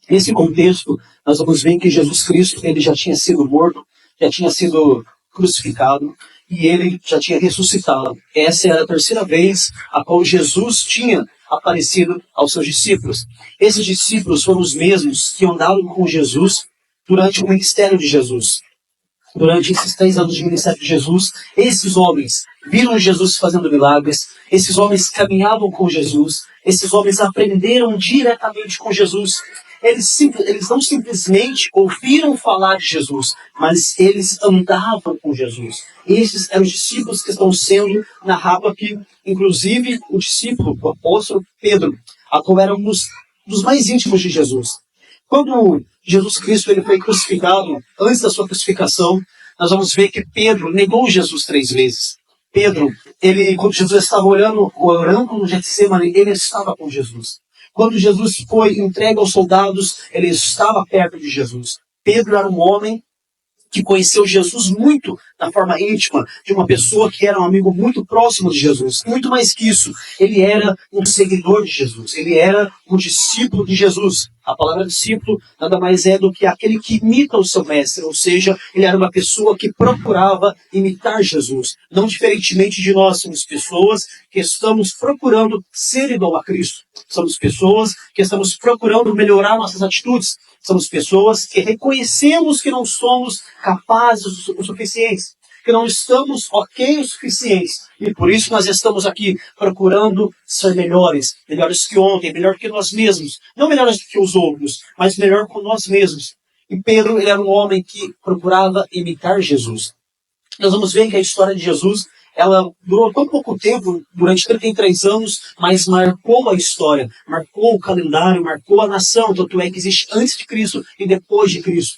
Nesse contexto, nós vamos ver que Jesus Cristo ele já tinha sido morto, já tinha sido crucificado e ele já tinha ressuscitado. Essa era a terceira vez a qual Jesus tinha aparecido aos seus discípulos. Esses discípulos foram os mesmos que andaram com Jesus durante o ministério de Jesus. Durante esses 3 anos de ministério de Jesus, esses homens viram Jesus fazendo milagres, esses homens caminhavam com Jesus, esses homens aprenderam diretamente com Jesus. Eles não simplesmente ouviram falar de Jesus, mas eles andavam com Jesus. Esses eram os discípulos que estão sendo narrados aqui, inclusive o discípulo, o apóstolo Pedro, a qual era um dos mais íntimos de Jesus. Quando Jesus Cristo ele foi crucificado, antes da sua crucificação, nós vamos ver que Pedro negou Jesus 3 vezes. Pedro, quando Jesus estava orando no Getsemane, ele estava com Jesus. Quando Jesus foi entregue aos soldados, ele estava perto de Jesus. Pedro era um homem que conheceu Jesus muito na forma íntima, de uma pessoa que era um amigo muito próximo de Jesus. Muito mais que isso, ele era um seguidor de Jesus, ele era um discípulo de Jesus. A palavra discípulo nada mais é do que aquele que imita o seu mestre, ou seja, ele era uma pessoa que procurava imitar Jesus. Não diferentemente de nós, somos pessoas que estamos procurando ser igual a Cristo. Somos pessoas que estamos procurando melhorar nossas atitudes. Somos pessoas que reconhecemos que não somos capazes o suficientes, que não estamos ok o suficientes. E por isso nós estamos aqui procurando ser melhores que ontem, melhor que nós mesmos. Não melhores do que os outros, mas melhor com nós mesmos. E Pedro ele era um homem que procurava imitar Jesus. Nós vamos ver que a história de Jesus ela durou tão pouco tempo, durante 33 anos, mas marcou a história, marcou o calendário, marcou a nação, tanto é que existe antes de Cristo e depois de Cristo.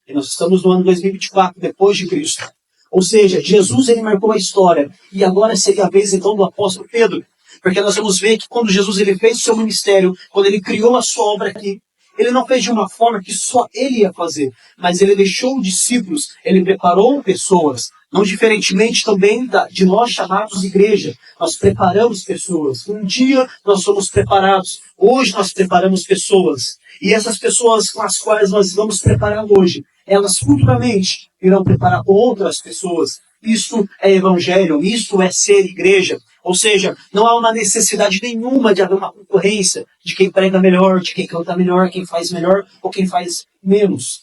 E nós estamos no ano 2024, depois de Cristo. Ou seja, Jesus ele marcou a história, e agora seria a vez então do apóstolo Pedro, porque nós vamos ver que quando Jesus ele fez o seu ministério, quando ele criou a sua obra aqui, ele não fez de uma forma que só ele ia fazer, mas ele deixou discípulos, ele preparou pessoas. Não diferentemente também de nós chamados de igreja, nós preparamos pessoas. Um dia nós somos preparados, hoje nós preparamos pessoas. E essas pessoas com as quais nós vamos preparar hoje, elas futuramente irão preparar outras pessoas. Isto é evangelho, isto é ser igreja. Ou seja, não há uma necessidade nenhuma de haver uma concorrência de quem prega melhor, de quem canta melhor, quem faz melhor ou quem faz menos.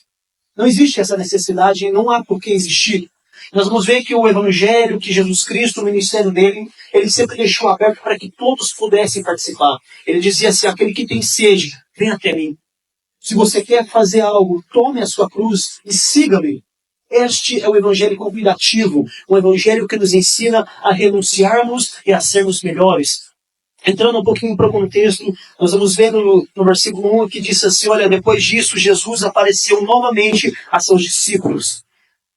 Não existe essa necessidade e não há por que existir. Nós vamos ver que o Evangelho, que Jesus Cristo, o ministério dele, ele sempre deixou aberto para que todos pudessem participar. Ele dizia assim, aquele que tem sede, vem até mim. Se você quer fazer algo, tome a sua cruz e siga-me. Este é o Evangelho convidativo, um Evangelho que nos ensina a renunciarmos e a sermos melhores. Entrando um pouquinho para o contexto, nós vamos ver no versículo 1 que diz assim, olha, depois disso Jesus apareceu novamente a seus discípulos.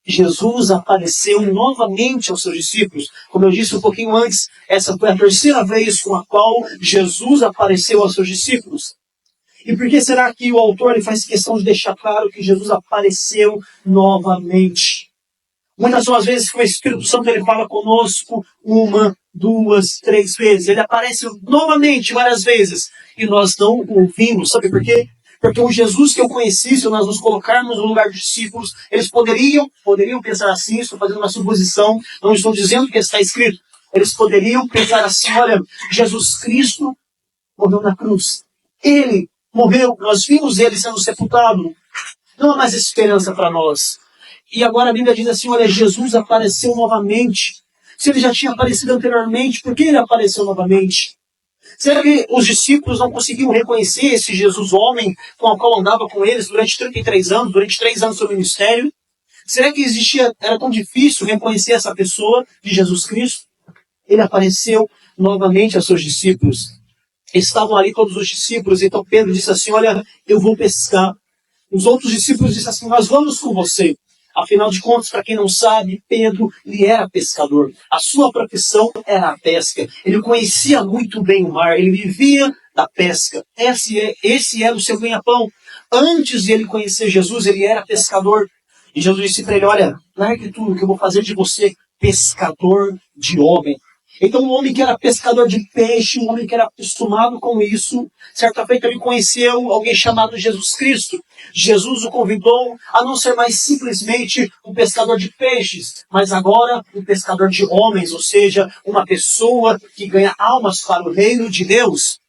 Jesus apareceu novamente aos seus discípulos. Como eu disse um pouquinho antes, essa foi a terceira vez com a qual Jesus apareceu aos seus discípulos. E por que será que o autor ele faz questão de deixar claro que Jesus apareceu novamente? Muitas são as vezes que o Espírito Santo ele fala conosco 1, 2, 3 vezes. Ele aparece novamente várias vezes. E nós não ouvimos. Sabe por quê? Porque o Jesus que eu conheci, se nós nos colocarmos no lugar de discípulos, eles poderiam pensar assim, estou fazendo uma suposição, não estou dizendo que está escrito. Eles poderiam pensar assim, olha, Jesus Cristo morreu na cruz. Ele morreu, nós vimos ele sendo sepultado. Não há mais esperança para nós. E agora a Bíblia diz assim, olha, Jesus apareceu novamente. Se ele já tinha aparecido anteriormente, por que ele apareceu novamente? Será que os discípulos não conseguiam reconhecer esse Jesus homem com o qual andava com eles durante 33 anos, durante 3 anos do seu ministério? Será que era tão difícil reconhecer essa pessoa de Jesus Cristo? Ele apareceu novamente aos seus discípulos. Estavam ali todos os discípulos, então Pedro disse assim, olha, eu vou pescar. Os outros discípulos disseram assim, nós vamos com você. Afinal de contas, para quem não sabe, Pedro ele era pescador. A sua profissão era a pesca. Ele conhecia muito bem o mar, ele vivia da pesca. Esse era o seu ganha-pão. Antes de ele conhecer Jesus, ele era pescador. E Jesus disse para ele, olha, largue tudo que eu vou fazer de você pescador de homem. Então um homem que era pescador de peixe, um homem que era acostumado com isso, certa feita ele conheceu alguém chamado Jesus Cristo. Jesus o convidou a não ser mais simplesmente um pescador de peixes, mas agora um pescador de homens, ou seja, uma pessoa que ganha almas para o reino de Deus.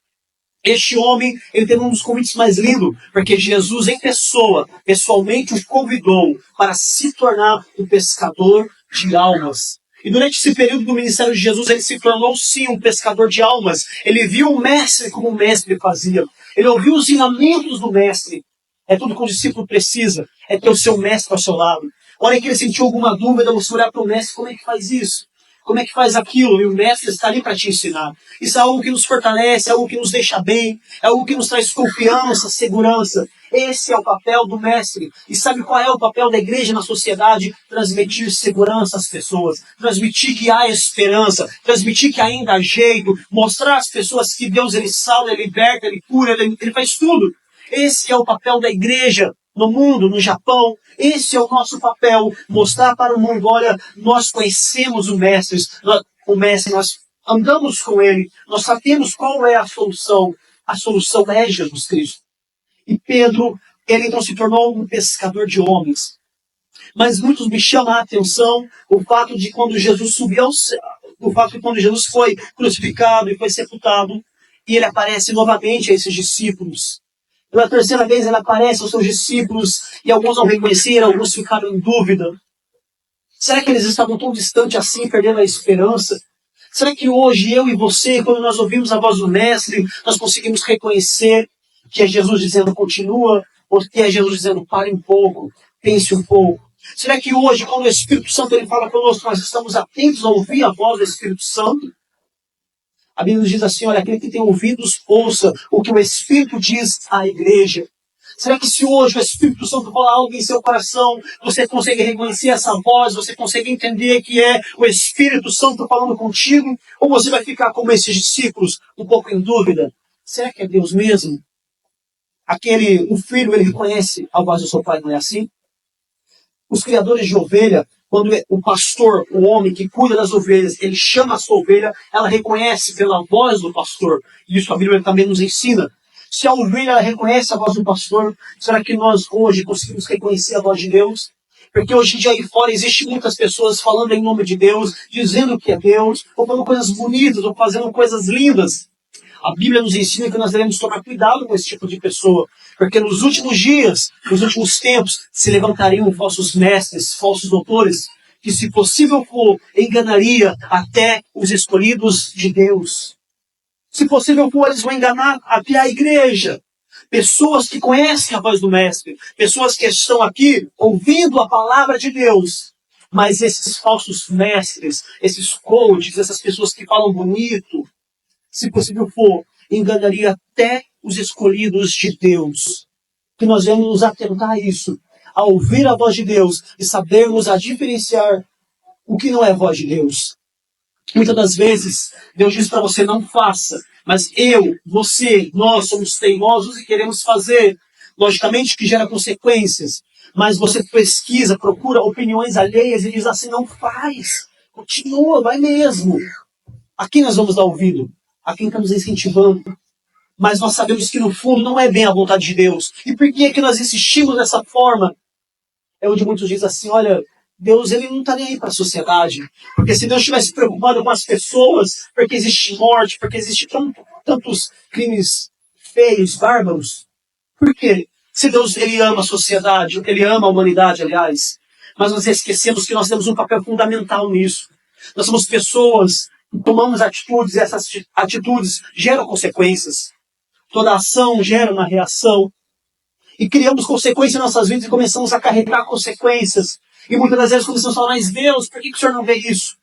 Este homem, ele teve um dos convites mais lindos, porque Jesus em pessoa, pessoalmente o convidou para se tornar um pescador de almas. E durante esse período do ministério de Jesus, ele se tornou sim um pescador de almas. Ele viu o mestre como o mestre fazia. Ele ouviu os ensinamentos do mestre. É tudo que um discípulo precisa, é ter o seu mestre ao seu lado. A hora que ele sentiu alguma dúvida, você olhar para o mestre, como é que faz isso? Como é que faz aquilo? E o mestre está ali para te ensinar. Isso é algo que nos fortalece, é algo que nos deixa bem, é algo que nos traz confiança, segurança. Esse é o papel do mestre. E sabe qual é o papel da igreja na sociedade? Transmitir segurança às pessoas, transmitir que há esperança, transmitir que ainda há jeito, mostrar às pessoas que Deus ele salva, ele liberta, ele cura, ele faz tudo. Esse é o papel da igreja no mundo, no Japão. Esse é o nosso papel, mostrar para o mundo, olha, nós conhecemos o mestre, nós andamos com ele, nós sabemos qual é a solução é Jesus Cristo. E Pedro, ele então se tornou um pescador de homens. Mas muitos me chamam a atenção o fato de quando Jesus subiu ao céu, o fato de quando Jesus foi crucificado e foi sepultado, e ele aparece novamente a esses discípulos. Pela terceira vez ele aparece aos seus discípulos e alguns não reconheceram, alguns ficaram em dúvida. Será que eles estavam tão distantes assim, perdendo a esperança? Será que hoje eu e você, quando nós ouvimos a voz do Mestre, nós conseguimos reconhecer que é Jesus dizendo continua, ou que é Jesus dizendo pare um pouco, pense um pouco? Será que hoje, quando o Espírito Santo ele fala conosco, nós estamos atentos a ouvir a voz do Espírito Santo? A Bíblia diz assim, olha, aquele que tem ouvidos, ouça o que o Espírito diz à igreja. Será que se hoje o Espírito Santo falar algo em seu coração, você consegue reconhecer essa voz, você consegue entender que é o Espírito Santo falando contigo? Ou você vai ficar como esses discípulos, um pouco em dúvida? Será que é Deus mesmo? O filho, ele reconhece a voz do seu pai, não é assim? Os criadores de ovelha, quando o pastor, o homem que cuida das ovelhas, ele chama a sua ovelha, ela reconhece pela voz do pastor. E isso a Bíblia também nos ensina. Se a ovelha ela reconhece a voz do pastor, será que nós hoje conseguimos reconhecer a voz de Deus? Porque hoje em dia aí fora existem muitas pessoas falando em nome de Deus, dizendo que é Deus, ou falando coisas bonitas, ou fazendo coisas lindas. A Bíblia nos ensina que nós devemos tomar cuidado com esse tipo de pessoa, porque nos últimos dias, nos últimos tempos, se levantariam falsos mestres, falsos doutores, que se possível for, enganaria até os escolhidos de Deus. Se possível for, eles vão enganar até a igreja. Pessoas que conhecem a voz do Mestre, pessoas que estão aqui ouvindo a palavra de Deus. Mas esses falsos mestres, esses coaches, essas pessoas que falam bonito, se possível for, enganaria até os escolhidos de Deus. Que nós devemos nos atentar a isso, a ouvir a voz de Deus e sabermos a diferenciar o que não é voz de Deus. Muitas das vezes, Deus diz para você, não faça. Mas eu, você, nós somos teimosos e queremos fazer. Logicamente que gera consequências. Mas você pesquisa, procura opiniões alheias e diz assim, não faz. Continua, vai mesmo. A quem nós vamos dar ouvido? A quem está nos incentivando. Mas nós sabemos que no fundo não é bem a vontade de Deus. E por que é que nós insistimos dessa forma? É onde muitos dizem assim, olha, Deus ele não está nem aí para a sociedade. Porque se Deus estivesse preocupado com as pessoas, porque existe morte, porque existe tantos crimes feios, bárbaros, por quê? Se Deus ele ama a sociedade, ele ama a humanidade, aliás, mas nós esquecemos que nós temos um papel fundamental nisso. Nós somos pessoas que tomamos atitudes e essas atitudes geram consequências. Toda ação gera uma reação. E criamos consequências em nossas vidas e começamos a acarretar consequências. E muitas das vezes começamos a falar, mas Deus, por que o Senhor não vê isso?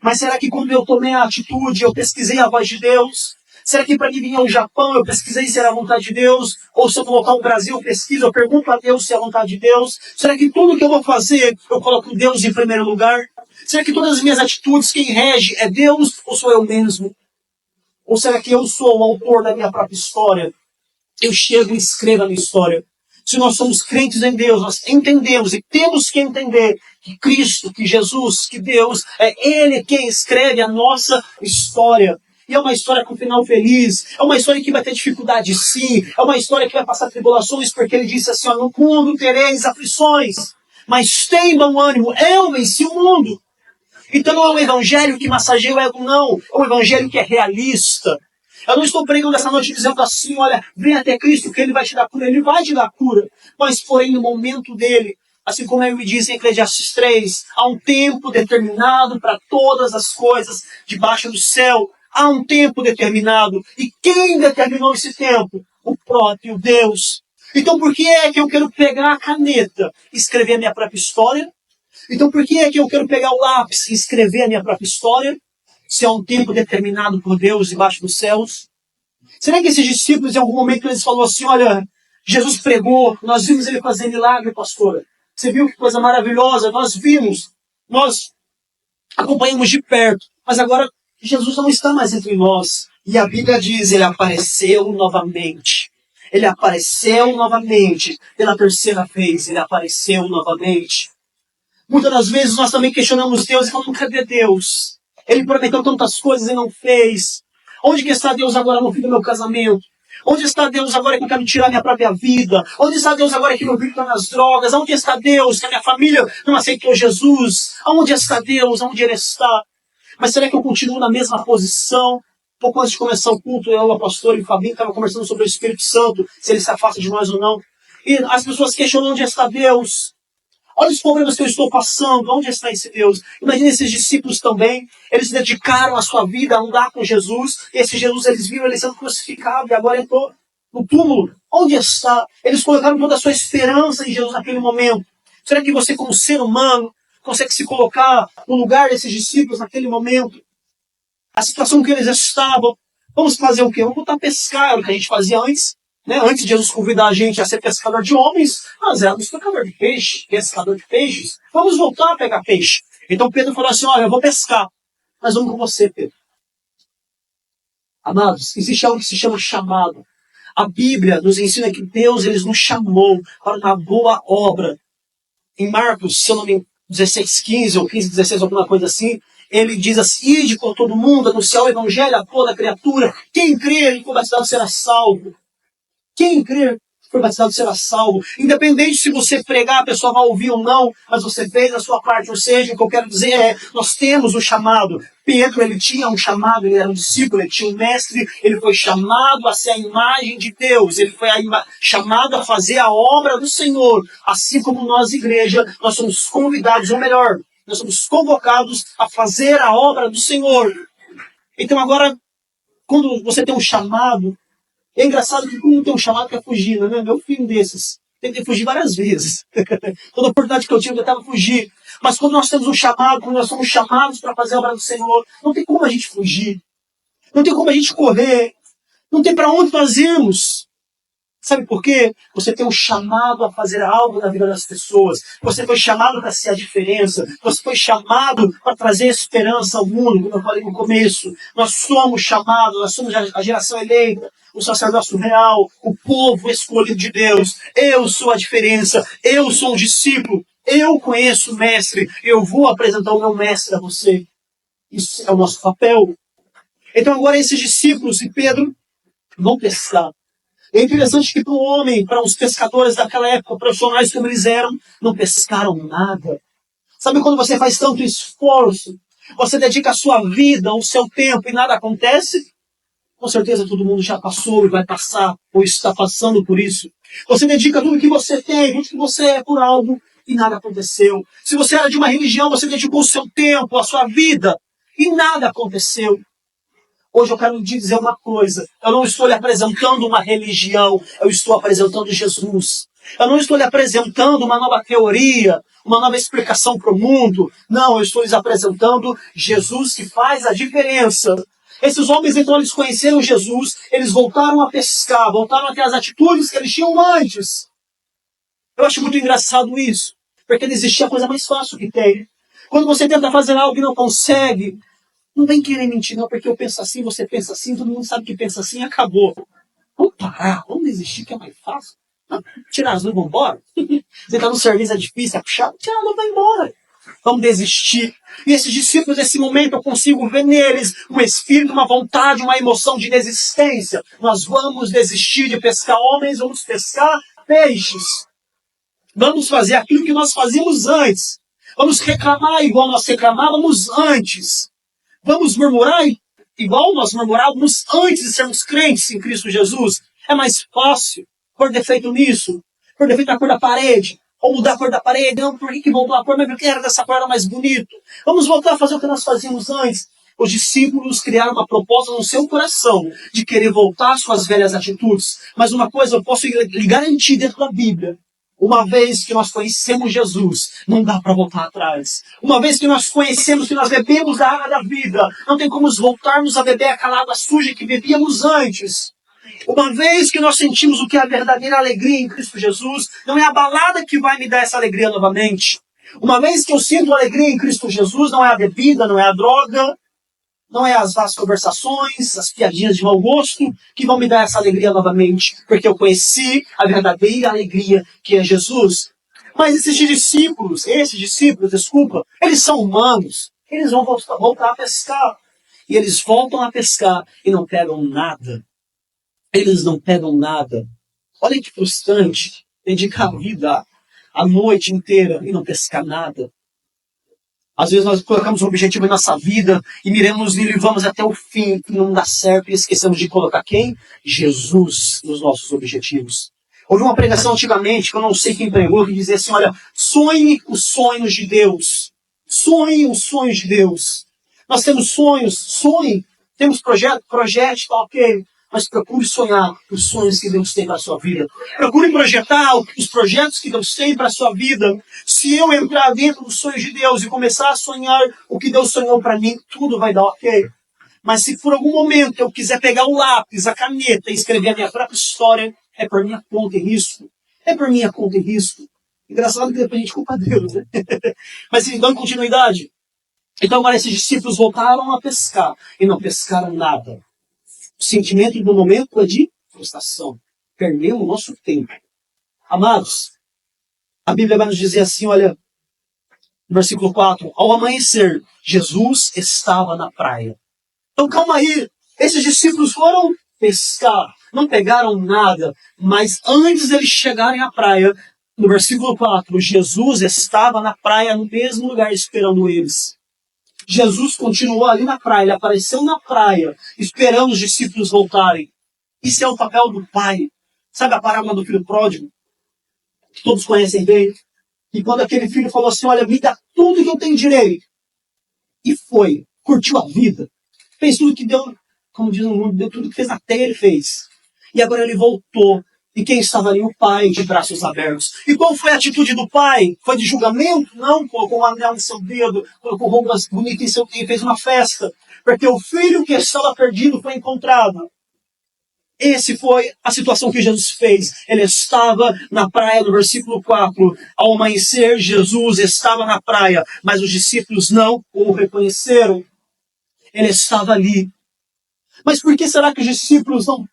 Mas será que quando eu tomei a atitude, eu pesquisei a voz de Deus? Será que para mim vir ao Japão, eu pesquisei se era a vontade de Deus? Ou se eu vou voltar ao Brasil, eu pesquiso, eu pergunto a Deus se é a vontade de Deus? Será que tudo que eu vou fazer, eu coloco Deus em primeiro lugar? Será que todas as minhas atitudes, quem rege é Deus ou sou eu mesmo? Ou será que eu sou o autor da minha própria história? Eu chego e escrevo a minha história. Se nós somos crentes em Deus, nós entendemos e temos que entender que Cristo, que Jesus, que Deus, é Ele quem escreve a nossa história. E é uma história com final feliz, é uma história que vai ter dificuldade sim, é uma história que vai passar tribulações, porque Ele disse assim, ó, no mundo tereis aflições, mas tem bom ânimo, eu venci o mundo. Então não é um evangelho que massageia o ego, não, é um evangelho que é realista. Eu não estou pregando essa noite dizendo assim, olha, vem até Cristo que Ele vai te dar cura. Ele vai te dar cura. Mas, porém, no momento dele, assim como ele me diz em Eclesiastes 3, há um tempo determinado para todas as coisas debaixo do céu. Há um tempo determinado. E quem determinou esse tempo? O próprio Deus. Então, por que é que eu quero pegar a caneta e escrever a minha própria história? Então, por que é que eu quero pegar o lápis e escrever a minha própria história? Se há um tempo determinado por Deus debaixo dos céus? Será que esses discípulos, em algum momento, eles falaram assim, olha, Jesus pregou, nós vimos ele fazer milagre, pastora. Você viu que coisa maravilhosa? Nós vimos, nós acompanhamos de perto. Mas agora, Jesus não está mais entre nós. E a Bíblia diz, ele apareceu novamente. Ele apareceu novamente. Pela terceira vez, ele apareceu novamente. Muitas das vezes, nós também questionamos Deus e falamos, cadê Deus? Ele prometeu tantas coisas e não fez. Onde que está Deus agora no fim do meu casamento? Onde está Deus agora que eu quero tirar minha própria vida? Onde está Deus agora que meu filho está nas drogas? Onde está Deus que a minha família não aceitou Jesus? Onde está Deus? Onde Ele está? Mas será que eu continuo na mesma posição? Pouco antes de começar o culto, eu, o pastor e o Fabinho estavam conversando sobre o Espírito Santo, se ele se afasta de nós ou não. E as pessoas questionam onde está Deus. Olha os problemas que eu estou passando. Onde está esse Deus? Imagina esses discípulos também. Eles se dedicaram a sua vida a andar com Jesus. E esse Jesus, eles viram ele sendo crucificado. E agora entrou no túmulo. Onde está? Eles colocaram toda a sua esperança em Jesus naquele momento. Será que você, como ser humano, consegue se colocar no lugar desses discípulos naquele momento? A situação que eles estavam. Vamos fazer o quê? Vamos voltar a pescar. O que a gente fazia antes. Né? Antes de Jesus convidar a gente a ser pescador de homens, nós éramos pescador de peixe, pescador de peixes. Vamos voltar a pegar peixe. Então Pedro falou assim, olha, eu vou pescar. Mas vamos com você, Pedro. Amados, existe algo que se chama chamado. A Bíblia nos ensina que Deus ele nos chamou para uma boa obra. Em Marcos, se eu não me engano, 16:15 ou 15:16, alguma coisa assim, ele diz assim, ide por todo mundo, anunciar o evangelho a toda criatura. Quem crer e for batizado será salvo. Quem crer for batizado será salvo. Independente se você pregar, a pessoa vai ouvir ou não, mas você fez a sua parte. Ou seja, o que eu quero dizer é, nós temos um chamado. Pedro, ele tinha um chamado, ele era um discípulo, ele tinha um mestre, ele foi chamado a ser a imagem de Deus, ele foi chamado a fazer a obra do Senhor. Assim como nós, igreja, nós somos convidados, ou melhor, nós somos convocados a fazer a obra do Senhor. Então agora, quando você tem um chamado, é engraçado que quando tem um chamado quer fugir, né? Meu filho desses. Tentei fugir várias vezes. Toda oportunidade que eu tive, eu tentava fugir. Mas quando nós temos um chamado, quando nós somos chamados para fazer a obra do Senhor, não tem como a gente fugir. Não tem como a gente correr. Não tem para onde nós irmos. Sabe por quê? Você tem um chamado a fazer algo na vida das pessoas. Você foi chamado para ser a diferença. Você foi chamado para trazer esperança ao mundo, como eu falei no começo. Nós somos chamados, nós somos a geração eleita, o sacerdócio real, o povo escolhido de Deus. Eu sou a diferença, eu sou um discípulo, eu conheço o mestre, eu vou apresentar o meu mestre a você. Isso é o nosso papel. Então agora esses discípulos e Pedro vão pescar. É interessante que para o homem, para os pescadores daquela época, profissionais como eles eram, não pescaram nada. Sabe quando você faz tanto esforço, você dedica a sua vida, o seu tempo e nada acontece? Com certeza todo mundo já passou e vai passar, ou está passando por isso. Você dedica tudo que você tem, tudo que você é por algo e nada aconteceu. Se você era de uma religião, você dedicou o seu tempo, a sua vida e nada aconteceu. Hoje eu quero te dizer uma coisa. Eu não estou lhe apresentando uma religião. Eu estou apresentando Jesus. Eu não estou lhe apresentando uma nova teoria, uma nova explicação para o mundo. Não, eu estou lhes apresentando Jesus que faz a diferença. Esses homens, então, eles conheceram Jesus. Eles voltaram a pescar, voltaram a ter as atitudes que eles tinham antes. Eu acho muito engraçado isso. Porque não existia a coisa mais fácil que tem. Quando você tenta fazer algo e não consegue, não vem querer mentir, não, porque eu penso assim, você pensa assim, todo mundo sabe que pensa assim e acabou. Vamos parar, vamos desistir, que é mais fácil. Não, tirar as luzes, vamos embora. Você está no serviço, é difícil, é puxado, tira a luz, vai embora. Vamos desistir. E esses discípulos, nesse momento, eu consigo ver neles um espírito, uma vontade, uma emoção de desistência. Nós vamos desistir de pescar homens, vamos pescar peixes. Vamos fazer aquilo que nós fazíamos antes. Vamos reclamar igual nós reclamávamos antes. Vamos murmurar igual nós murmurávamos antes de sermos crentes em Cristo Jesus? É mais fácil pôr defeito nisso, pôr defeito na cor da parede, ou mudar a cor da parede. Não, por que voltou a cor? Mas porque era dessa cor, era mais bonito. Vamos voltar a fazer o que nós fazíamos antes. Os discípulos criaram uma proposta no seu coração de querer voltar às suas velhas atitudes. Mas uma coisa eu posso lhe garantir dentro da Bíblia. Uma vez que nós conhecemos Jesus, não dá para voltar atrás. Uma vez que nós conhecemos, que nós bebemos da água da vida, não tem como voltarmos a beber aquela água suja que bebíamos antes. Uma vez que nós sentimos o que é a verdadeira alegria em Cristo Jesus, não é a balada que vai me dar essa alegria novamente. Uma vez que eu sinto alegria em Cristo Jesus, não é a bebida, não é a droga, não é as conversações, as piadinhas de mau gosto que vão me dar essa alegria novamente, porque eu conheci a verdadeira alegria que é Jesus. Mas esses discípulos, eles são humanos, eles vão voltar a pescar. E eles voltam a pescar e não pegam nada. Eles não pegam nada. Olha que frustrante dedicar a vida a noite inteira e não pescar nada. Às vezes nós colocamos um objetivo em nossa vida e miramos e vamos até o fim, e não dá certo, e esquecemos de colocar quem? Jesus nos nossos objetivos. Houve uma pregação antigamente, que eu não sei quem pregou, que dizia assim, olha, sonhe os sonhos de Deus. Sonhe os sonhos de Deus. Nós temos sonhos, sonhe. Temos projete, tá ok. Mas procure sonhar os sonhos que Deus tem para a sua vida. Procure projetar os projetos que Deus tem para a sua vida. Se eu entrar dentro dos sonhos de Deus e começar a sonhar o que Deus sonhou para mim, tudo vai dar ok. Mas se por algum momento eu quiser pegar o lápis, a caneta e escrever a minha própria história, é por minha conta e risco. É por minha conta e risco. Engraçado que depois a gente culpa Deus, né? Mas dando continuidade. Então agora esses discípulos voltaram a pescar e não pescaram nada. O sentimento do momento é de frustração. Perdemos o nosso tempo. Amados, a Bíblia vai nos dizer assim, olha, no versículo 4, ao amanhecer, Jesus estava na praia. Então calma aí, esses discípulos foram pescar, não pegaram nada, mas antes deles chegarem à praia, no versículo 4, Jesus estava na praia, no mesmo lugar, esperando eles. Jesus continuou ali na praia, ele apareceu na praia, esperando os discípulos voltarem. Isso é o papel do Pai. Sabe a parábola do filho pródigo? Que todos conhecem bem. E quando aquele filho falou assim, olha, me dá tudo que eu tenho direito. E foi, curtiu a vida. Fez tudo que deu, como diz no mundo, deu tudo que fez na terra, ele fez. E agora ele voltou. E quem estava ali? O pai, de braços abertos. E qual foi a atitude do pai? Foi de julgamento? Não, colocou um anel no seu dedo, colocou roupas bonitas em seu dedo e fez uma festa. Porque o filho que estava perdido foi encontrado. Essa foi a situação que Jesus fez. Ele estava na praia, no versículo 4. Ao amanhecer, Jesus estava na praia, mas os discípulos não o reconheceram. Ele estava ali. Mas por que será que os discípulos não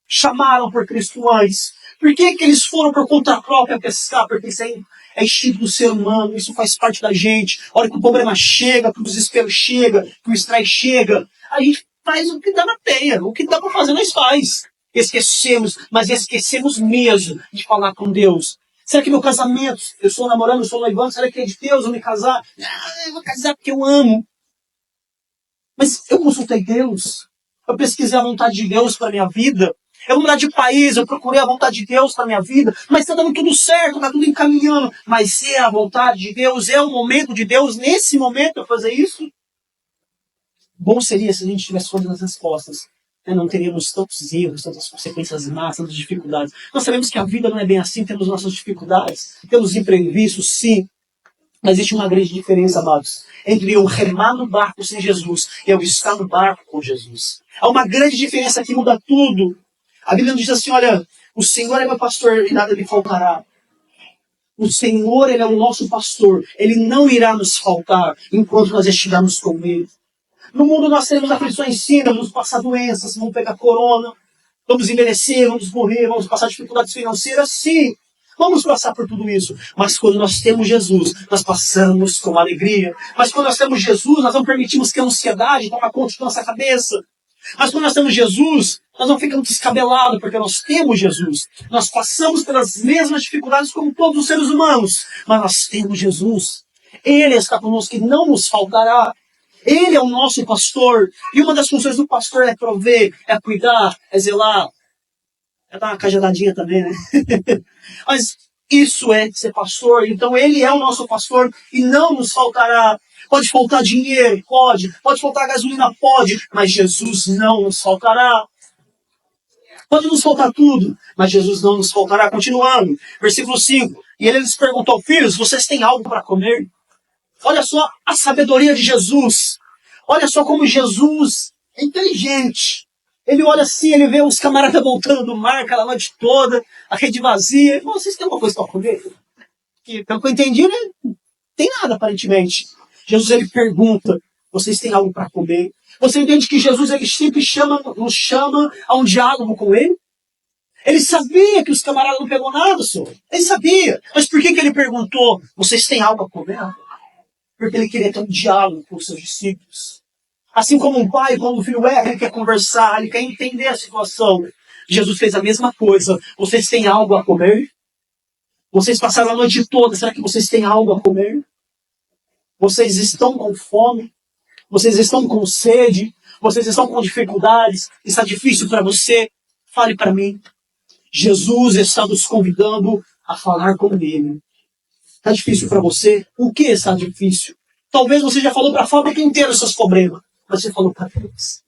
chamaram por Cristo antes? Por que eles foram por conta própria pescar? Porque isso aí é instinto do ser humano, isso faz parte da gente. A hora que o problema chega, que o desespero chega, que o estresse chega, a gente faz o que dá na teia, o que dá para fazer nós faz. Esquecemos, mas esquecemos mesmo de falar com Deus. Será que meu casamento, eu estou namorando, eu estou noivando, será que é de Deus eu me casar? Eu vou casar porque eu amo. Mas eu consultei Deus. Eu pesquisei a vontade de Deus para minha vida. Eu vou mudar de país, eu procurei a vontade de Deus para minha vida. Mas está dando tudo certo, está tudo encaminhando. Mas é a vontade de Deus, é o momento de Deus, nesse momento, eu fazer isso? Bom seria se a gente tivesse todas as respostas. Não teríamos tantos erros, tantas consequências más, tantas dificuldades. Nós sabemos que a vida não é bem assim, temos nossas dificuldades, temos imprevistos, sim. Mas existe uma grande diferença, amados, entre eu remar no barco sem Jesus e eu estar no barco com Jesus. Há uma grande diferença que muda tudo. A Bíblia nos diz assim, olha, o Senhor é meu pastor e nada lhe faltará. O Senhor, Ele é o nosso pastor. Ele não irá nos faltar enquanto nós estivermos com Ele. No mundo nós teremos aflições sim, vamos passar doenças, vamos pegar corona, vamos envelhecer, vamos morrer, vamos passar dificuldades financeiras, sim. Vamos passar por tudo isso. Mas quando nós temos Jesus, nós passamos com alegria. Mas quando nós temos Jesus, nós não permitimos que a ansiedade tome conta de nossa cabeça. Mas quando nós temos Jesus, nós não ficamos descabelados, porque nós temos Jesus. Nós passamos pelas mesmas dificuldades como todos os seres humanos. Mas nós temos Jesus. Ele está conosco e não nos faltará. Ele é o nosso pastor. E uma das funções do pastor é prover, é cuidar, é zelar. É dar uma cajadadinha também, né? Mas isso é ser pastor. Então ele é o nosso pastor e não nos faltará. Pode faltar dinheiro? Pode. Pode faltar gasolina? Pode. Mas Jesus não nos faltará. Pode nos faltar tudo, mas Jesus não nos faltará. Continuando, versículo 5. E ele lhes perguntou, filhos, vocês têm algo para comer? Olha só a sabedoria de Jesus. Olha só como Jesus é inteligente. Ele olha assim, ele vê os camaradas voltando do mar aquela noite toda, a rede vazia. Ele fala, vocês têm alguma coisa para comer? Que, pelo que eu entendi, né? Não tem nada, aparentemente. Jesus, ele pergunta, vocês têm algo para comer? Você entende que Jesus, ele sempre nos chama a um diálogo com ele? Ele sabia que os camaradas não pegou nada, senhor. Ele sabia. Mas por que ele perguntou, vocês têm algo a comer? Porque ele queria ter um diálogo com os seus discípulos. Assim como um pai, quando o filho erra, ele quer conversar, ele quer entender a situação. Jesus fez a mesma coisa. Vocês têm algo a comer? Vocês passaram a noite toda, será que vocês têm algo a comer? Vocês estão com fome? Vocês estão com sede? Vocês estão com dificuldades? Está difícil para você? Fale para mim. Jesus está nos convidando a falar com Ele. Está difícil para você? O que está difícil? Talvez você já falou para a fábrica inteira os seus problemas, mas você falou para Deus.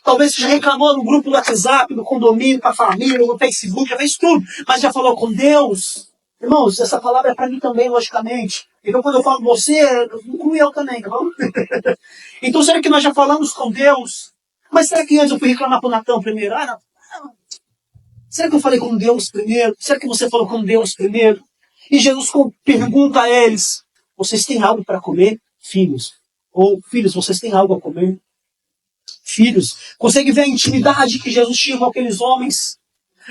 Talvez você já reclamou no grupo do WhatsApp, no condomínio, com a família, no Facebook, já fez tudo, mas já falou com Deus. Irmãos, essa palavra é para mim também, logicamente. Então, quando eu falo com você, inclui eu também, tá bom? Então, será que nós já falamos com Deus? Mas será que antes eu fui reclamar para o Natão primeiro? Ah, não. Será que eu falei com Deus primeiro? Será que você falou com Deus primeiro? E Jesus pergunta a eles, vocês têm algo para comer? Filhos. Ou, filhos, vocês têm algo a comer? Filhos. Consegue ver a intimidade que Jesus tinha com aqueles homens?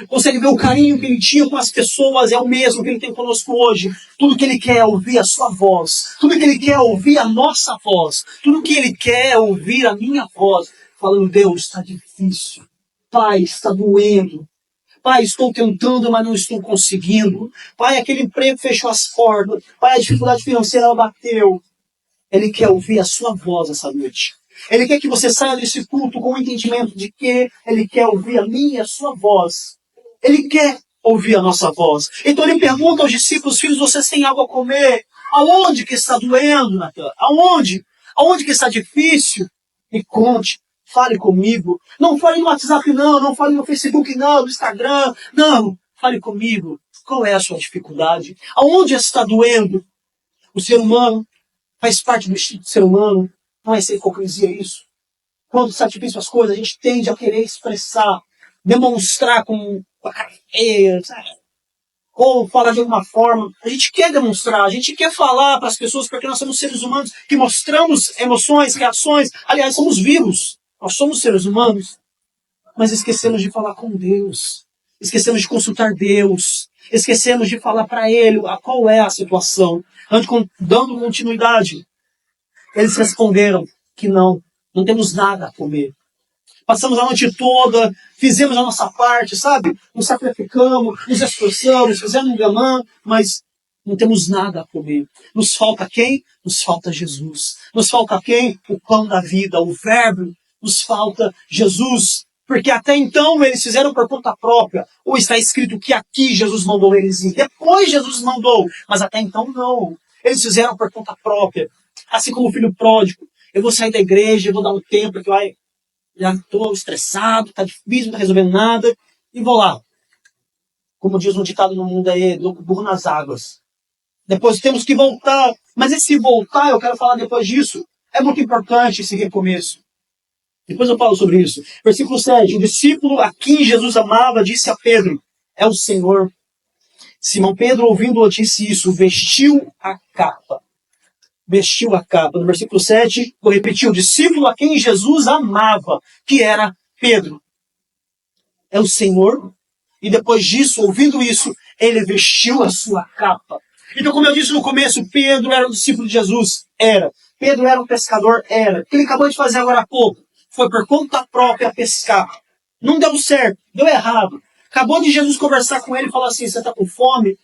Consegue ver o carinho que ele tinha com as pessoas? É o mesmo que ele tem conosco hoje. Tudo que ele quer é ouvir a sua voz. Tudo que ele quer é ouvir a nossa voz. Tudo que ele quer é ouvir a minha voz. Falando, Deus, está difícil. Pai, está doendo. Pai, estou tentando, mas não estou conseguindo. Pai, aquele emprego fechou as portas. Pai, a dificuldade financeira ela bateu. Ele quer ouvir a sua voz essa noite. Ele quer que você saia desse culto com o entendimento de que ele quer ouvir a minha e a sua voz. Ele quer ouvir a nossa voz. Então ele pergunta aos discípulos, filhos, vocês têm algo a comer? Aonde que está doendo, Natan? Aonde? Aonde que está difícil? Me conte. Fale comigo. Não fale no WhatsApp, não. Não fale no Facebook, não. No Instagram. Não. Fale comigo. Qual é a sua dificuldade? Aonde está doendo? O ser humano faz parte do instinto do ser humano. Não é ser hipocrisia isso. Quando está difícil as coisas, a gente tende a querer expressar. demonstrar com a cara feia, sabe? Ou falar de alguma forma. A gente quer demonstrar, a gente quer falar para as pessoas, porque nós somos seres humanos que mostramos emoções, reações. Aliás, somos vivos. Nós somos seres humanos. Mas esquecemos de falar com Deus. Esquecemos de consultar Deus. Esquecemos de falar para Ele qual é a situação. Dando continuidade. Eles responderam que não temos nada a comer. Passamos a noite toda, fizemos a nossa parte, sabe? Nos sacrificamos, nos esforçamos, fizemos um gamã, mas não temos nada a comer. Nos falta quem? Nos falta Jesus. Nos falta quem? O pão da vida, o verbo. Nos falta Jesus. Porque até então eles fizeram por conta própria. Ou está escrito que aqui Jesus mandou eles ir. Depois Jesus mandou, mas até então não. Eles fizeram por conta própria. Assim como o filho pródigo. Eu vou sair da igreja, eu vou dar um tempo que vai... Já estou estressado, está difícil, não está resolvendo nada, e vou lá. Como diz um ditado no mundo aí, do burro nas águas. Depois temos que voltar. Mas esse voltar, eu quero falar depois disso, é muito importante esse recomeço. Depois eu falo sobre isso. Versículo 7. O discípulo a quem Jesus amava disse a Pedro, é o Senhor. Simão Pedro, ouvindo-o, disse isso, vestiu a capa. Vestiu a capa. No versículo 7, vou repetir, o discípulo a quem Jesus amava, que era Pedro. É o Senhor. E depois disso, ouvindo isso, ele vestiu a sua capa. Então, como eu disse no começo, Pedro era um discípulo de Jesus? Era. Pedro era um pescador? Era. O que ele acabou de fazer agora há pouco foi por conta própria pescar. Não deu certo, deu errado. Acabou de Jesus conversar com ele e falar assim, você está com fome?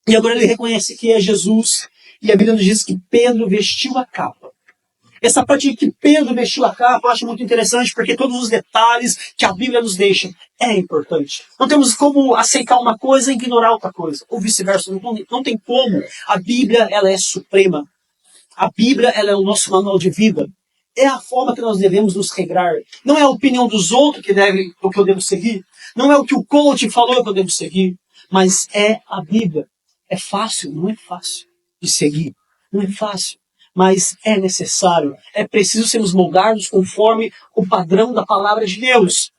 E agora ele reconhece que é Jesus. E a Bíblia nos diz que Pedro vestiu a capa. Essa parte de que Pedro vestiu a capa eu acho muito interessante, porque todos os detalhes que a Bíblia nos deixa é importante. Não temos como aceitar uma coisa e ignorar outra coisa. Ou vice-versa, não tem como. A Bíblia, ela é suprema. A Bíblia, ela é o nosso manual de vida. É a forma que nós devemos nos regrar. Não é a opinião dos outros o que eu devo seguir. Não é o que o coach falou que eu devo seguir. Mas é a Bíblia. É fácil? Não é fácil de seguir. Não é fácil. Mas é necessário. É preciso sermos moldados conforme o padrão da palavra de Deus.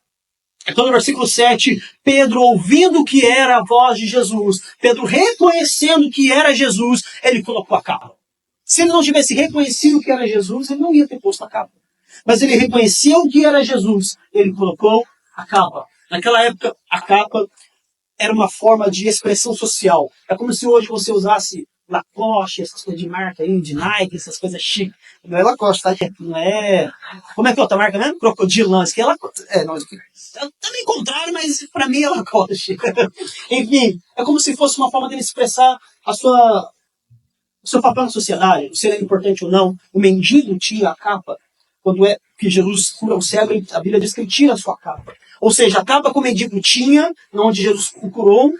Então no versículo 7, Pedro ouvindo que era a voz de Jesus, Pedro reconhecendo que era Jesus, ele colocou a capa. Se ele não tivesse reconhecido que era Jesus, ele não ia ter posto a capa. Mas ele reconheceu que era Jesus, ele colocou a capa. Naquela época, a capa era uma forma de expressão social. É como se hoje você usasse Lacoste, essas coisas de marca aí, de Nike, essas coisas chiques. Não é Lacoste, tá? Não é... Como é que é outra marca mesmo? Crocodilo, isso aqui é Lacoste. Não, isso aqui... Tá meio contrário, mas pra mim é Lacoste. Enfim, é como se fosse uma forma dele expressar o seu papel na sociedade, se ele é importante ou não. O mendigo tira a capa. Quando é que Jesus cura o cego, a Bíblia diz que ele tira a sua capa. Ou seja, a capa que o mendigo tinha, onde Jesus o curou,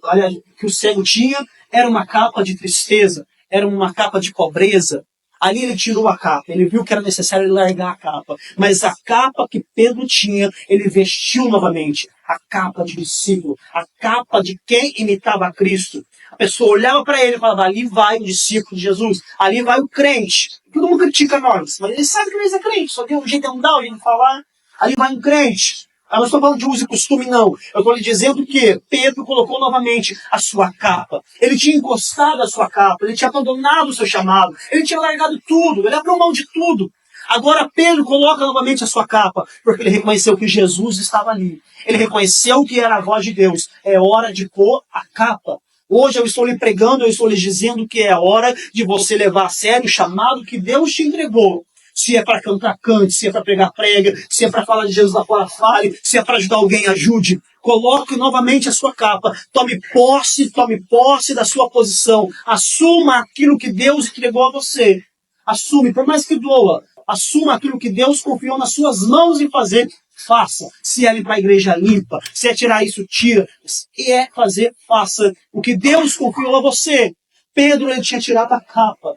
aliás, que o cego tinha, era uma capa de tristeza, era uma capa de pobreza. Ali ele tirou a capa, ele viu que era necessário ele largar a capa. Mas a capa que Pedro tinha, ele vestiu novamente. A capa de discípulo, a capa de quem imitava a Cristo. A pessoa olhava para ele e falava, ali vai o discípulo de Jesus, ali vai o crente. Todo mundo critica nós, mas ele sabe que nós é crente, só tem um jeito de andar, um jeito de falar. Ali vai um crente. Eu não estou falando de uso e costume, não. Eu estou lhe dizendo que Pedro colocou novamente a sua capa. Ele tinha encostado a sua capa, ele tinha abandonado o seu chamado, ele tinha largado tudo, ele abriu mão de tudo. Agora Pedro coloca novamente a sua capa, porque ele reconheceu que Jesus estava ali. Ele reconheceu que era a voz de Deus. É hora de pôr a capa. Hoje eu estou lhe pregando, eu estou lhe dizendo que é hora de você levar a sério o chamado que Deus te entregou. Se é para cantar, cante. Se é para pregar, prega. Se é para falar de Jesus lá fora, fale. Se é para ajudar alguém, ajude. Coloque novamente a sua capa. Tome posse da sua posição. Assuma aquilo que Deus entregou a você. Assume, por mais que doa. Assuma aquilo que Deus confiou nas suas mãos em fazer. Faça. Se é limpar a igreja, limpa. Se é tirar isso, tira. Se é fazer, faça. O que Deus confiou a você. Pedro, ele tinha tirado a capa.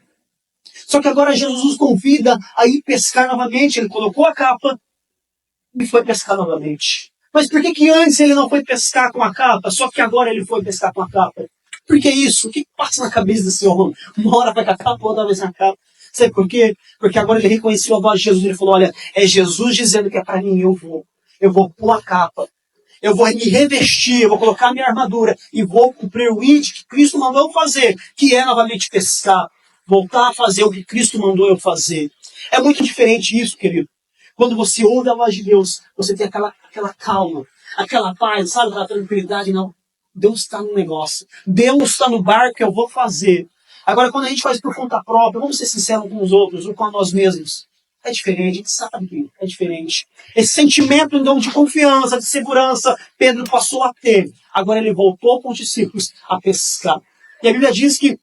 Só que agora Jesus nos convida a ir pescar novamente. Ele colocou a capa e foi pescar novamente. Mas por que antes ele não foi pescar com a capa? Só que agora ele foi pescar com a capa. Por que isso? O que passa na cabeça desse homem? Uma hora vai com a capa, outra vez na capa. Sabe por quê? Porque agora ele reconheceu a voz de Jesus. Ele falou, olha, é Jesus dizendo que é para mim, eu vou pôr a capa. Eu vou me revestir, eu vou colocar minha armadura e vou cumprir o id que Cristo mandou eu fazer, que é novamente pescar. Voltar a fazer o que Cristo mandou eu fazer. É muito diferente isso, querido. Quando você ouve a voz de Deus, você tem aquela calma, aquela paz, sabe, aquela tranquilidade. Não, Deus está no negócio. Deus está no barco, eu vou fazer. Agora, quando a gente faz por conta própria, vamos ser sinceros com os outros ou com nós mesmos. É diferente, a gente sabe que é diferente. Esse sentimento então, de confiança, de segurança, Pedro passou a ter. Agora ele voltou com os discípulos a pescar. E a Bíblia diz que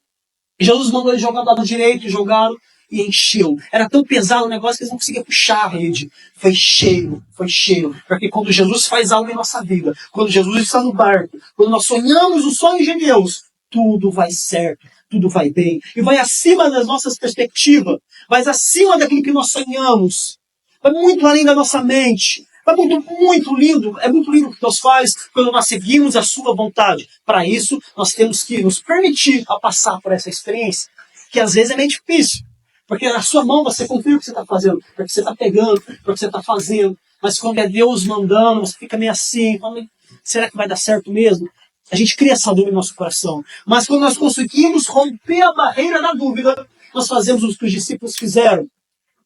Jesus mandou eles jogar do lado direito, jogaram e encheu. Era tão pesado o negócio que eles não conseguiam puxar a rede. Foi cheio, foi cheio. Porque quando Jesus faz algo em nossa vida, quando Jesus está no barco, quando nós sonhamos os sonhos de Deus, tudo vai certo, tudo vai bem. E vai acima das nossas perspectivas, vai acima daquilo que nós sonhamos. Vai muito além da nossa mente. Vai muito lindo. É muito lindo o que Deus faz quando nós seguimos a sua vontade. Para isso, nós temos que nos permitir a passar por essa experiência, que às vezes é meio difícil. Porque na sua mão você confia o que você está fazendo, porque você está pegando, porque você está fazendo. Mas quando é Deus mandando, você fica meio assim, será que vai dar certo mesmo? A gente cria essa dúvida no nosso coração. Mas quando nós conseguimos romper a barreira da dúvida, nós fazemos o que os discípulos fizeram.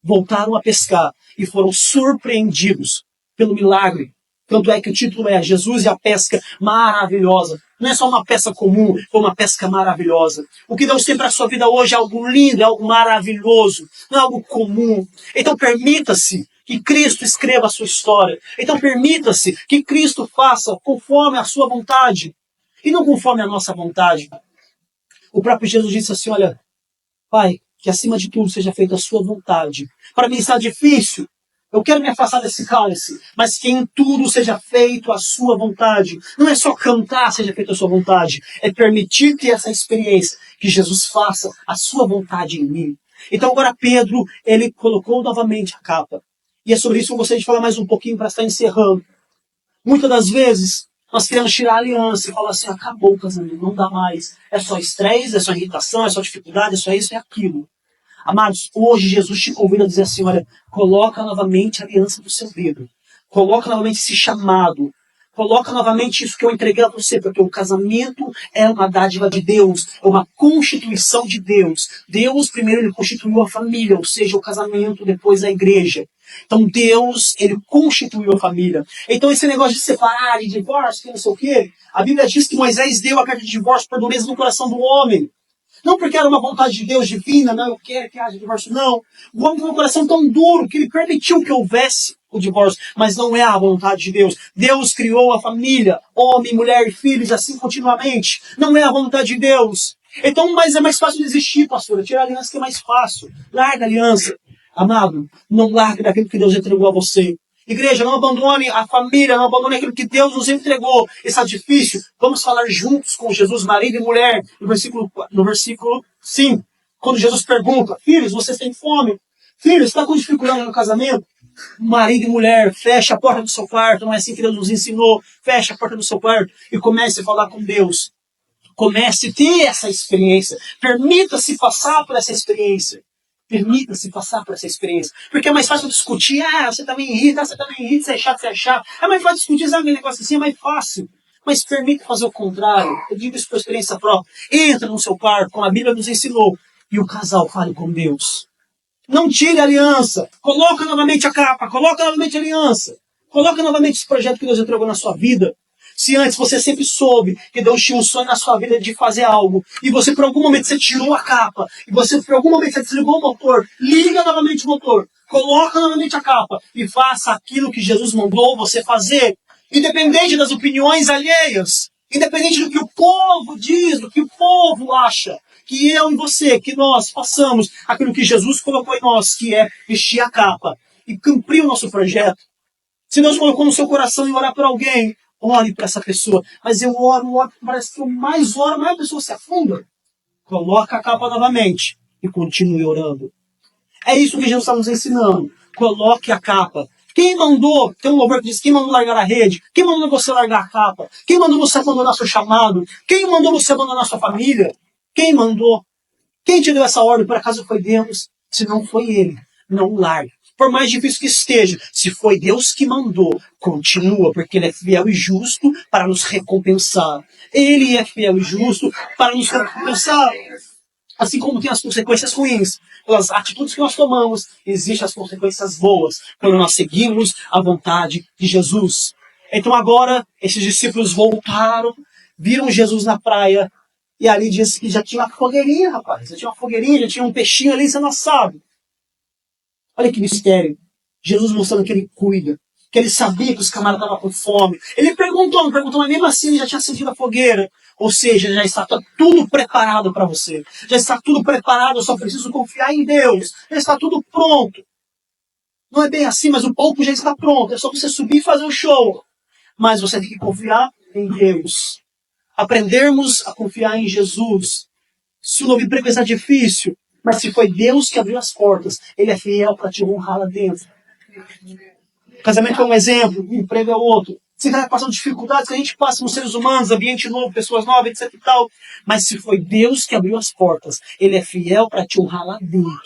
Voltaram a pescar e foram surpreendidos pelo milagre. Tanto é que o título é Jesus e a pesca maravilhosa. Não é só uma pesca comum, foi uma pesca maravilhosa. O que Deus tem para a sua vida hoje é algo lindo, é algo maravilhoso, não é algo comum. Então permita-se que Cristo escreva a sua história. Então permita-se que Cristo faça conforme a sua vontade e não conforme a nossa vontade. O próprio Jesus disse assim, olha, Pai, que acima de tudo seja feita a sua vontade. Para mim está difícil. Eu quero me afastar desse cálice, mas que em tudo seja feito a sua vontade. Não é só cantar seja feita a sua vontade, é permitir que essa experiência, que Jesus faça a sua vontade em mim. Então agora Pedro, ele colocou novamente a capa. E é sobre isso que eu gostaria de falar mais um pouquinho para estar encerrando. Muitas das vezes, nós queremos tirar a aliança e falar assim, acabou o casamento, não dá mais. É só estresse, é só irritação, é só dificuldade, é só isso e aquilo. Amados, hoje Jesus te convida a dizer assim, olha, coloca novamente a aliança no seu dedo. Coloca novamente esse chamado. Coloca novamente isso que eu entreguei a você, porque o casamento é uma dádiva de Deus, é uma constituição de Deus. Deus, primeiro, ele constituiu a família, ou seja, o casamento, depois a igreja. Então, Deus, ele constituiu a família. Então, esse negócio de separar, de divórcio, que não sei o quê, a Bíblia diz que Moisés deu a carta de divórcio por dureza no coração do homem. Não porque era uma vontade de Deus divina, não, eu quero que haja divórcio, não. O homem tem um coração tão duro que ele permitiu que houvesse o divórcio, mas não é a vontade de Deus. Deus criou a família, homem, mulher e filhos, assim continuamente. Não é a vontade de Deus. Então, mas é mais fácil desistir, pastor. Tirar a aliança que é mais fácil. Larga a aliança. Amado, não largue daquilo que Deus entregou a você. Igreja, não abandone a família, não abandone aquilo que Deus nos entregou. Está difícil? Vamos falar juntos com Jesus, marido e mulher, no versículo 5. Quando Jesus pergunta, filhos, vocês têm fome? Filhos, está com dificuldade no casamento? Marido e mulher, fecha a porta do seu quarto, não é assim que Deus nos ensinou. Fecha a porta do seu quarto e comece a falar com Deus. Comece a ter essa experiência. Permita-se passar por essa experiência. Permita-se passar por essa experiência. Porque é mais fácil discutir. Você também irrita, você também irrita, você é chato, você é chato. É mais fácil discutir, sabe, aquele negócio assim, é mais fácil. Mas permita fazer o contrário. Eu digo isso por experiência própria. Entra no seu quarto, como a Bíblia nos ensinou, e o casal fale com Deus. Não tire a aliança. Coloca novamente a capa, coloca novamente a aliança. Coloca novamente esse projeto que Deus entregou na sua vida. Se antes você sempre soube que Deus tinha um sonho na sua vida de fazer algo, e você por algum momento você tirou a capa, e você por algum momento você desligou o motor, liga novamente o motor, coloca novamente a capa, e faça aquilo que Jesus mandou você fazer, independente das opiniões alheias, independente do que o povo diz, do que o povo acha, que eu e você, que nós façamos aquilo que Jesus colocou em nós, que é vestir a capa, e cumprir o nosso projeto. Se Deus colocou no seu coração em orar por alguém, ore para essa pessoa. Mas eu oro, parece que eu mais oro, mais a pessoa se afunda. Coloca a capa novamente e continue orando. É isso que Jesus está nos ensinando. Coloque a capa. Quem mandou, tem um louvor que diz, quem mandou largar a rede? Quem mandou você largar a capa? Quem mandou você abandonar seu chamado? Quem mandou você abandonar sua família? Quem mandou? Quem te deu essa ordem? Por acaso foi Deus? Se não foi Ele, não largue. Por mais difícil que esteja, se foi Deus que mandou, continua, porque Ele é fiel e justo para nos recompensar. Ele é fiel e justo para nos recompensar. Assim como tem as consequências ruins pelas atitudes que nós tomamos, existem as consequências boas quando nós seguimos a vontade de Jesus. Então agora, esses discípulos voltaram, viram Jesus na praia, e ali diz que já tinha uma fogueirinha, rapaz. Já tinha uma fogueirinha, já tinha um peixinho ali sendo assado. Olha que mistério. Jesus mostrando que Ele cuida, que Ele sabia que os camaradas estavam com fome. Ele perguntou, mas mesmo assim ele já tinha sentido a fogueira. Ou seja, já está tudo preparado para você. Já está tudo preparado, eu só preciso confiar em Deus. Já está tudo pronto. Não é bem assim, mas o palco já está pronto. É só você subir e fazer o show. Mas você tem que confiar em Deus. Aprendermos a confiar em Jesus. Se o novo emprego está difícil, mas se foi Deus que abriu as portas, Ele é fiel para te honrar lá dentro. O casamento é um exemplo, o emprego é outro. Você está passando dificuldades que a gente passa com seres humanos, ambiente novo, pessoas novas, etc e tal. Mas se foi Deus que abriu as portas, Ele é fiel para te honrar lá dentro.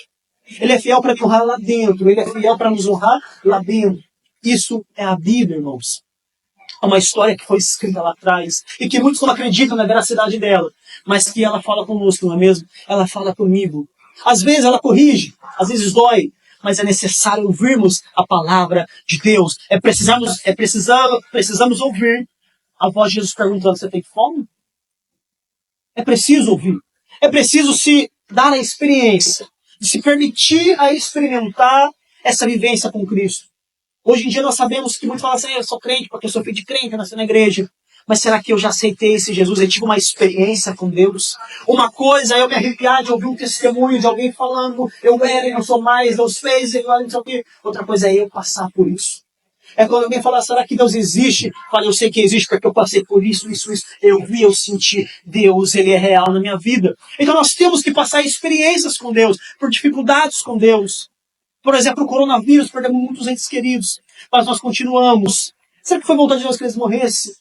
Ele é fiel para te honrar lá dentro. Ele é fiel para nos honrar lá dentro. Isso é a Bíblia, irmãos. É uma história que foi escrita lá atrás e que muitos não acreditam na veracidade dela, mas que ela fala conosco, não é mesmo? Ela fala comigo. Às vezes ela corrige, às vezes dói, mas é necessário ouvirmos a palavra de Deus. Precisamos ouvir a voz de Jesus perguntando: você tem fome? É preciso ouvir. É preciso se dar a experiência, de se permitir a experimentar essa vivência com Cristo. Hoje em dia nós sabemos que muitos falam assim: eu sou crente porque eu sou filho de crente, nasci na igreja. Mas será que eu já aceitei esse Jesus? Eu tive uma experiência com Deus? Uma coisa é eu me arrepiar de ouvir um testemunho de alguém falando: eu era e não sou mais, Deus fez, e não sei o quê. Outra coisa é eu passar por isso. É quando alguém fala: será que Deus existe? Fala: eu sei que existe porque eu passei por isso, isso, isso. Eu vi, eu senti. Deus, Ele é real na minha vida. Então nós temos que passar experiências com Deus, por dificuldades com Deus. Por exemplo, o coronavírus, perdemos muitos entes queridos, mas nós continuamos. Será que foi vontade de Deus que eles morressem?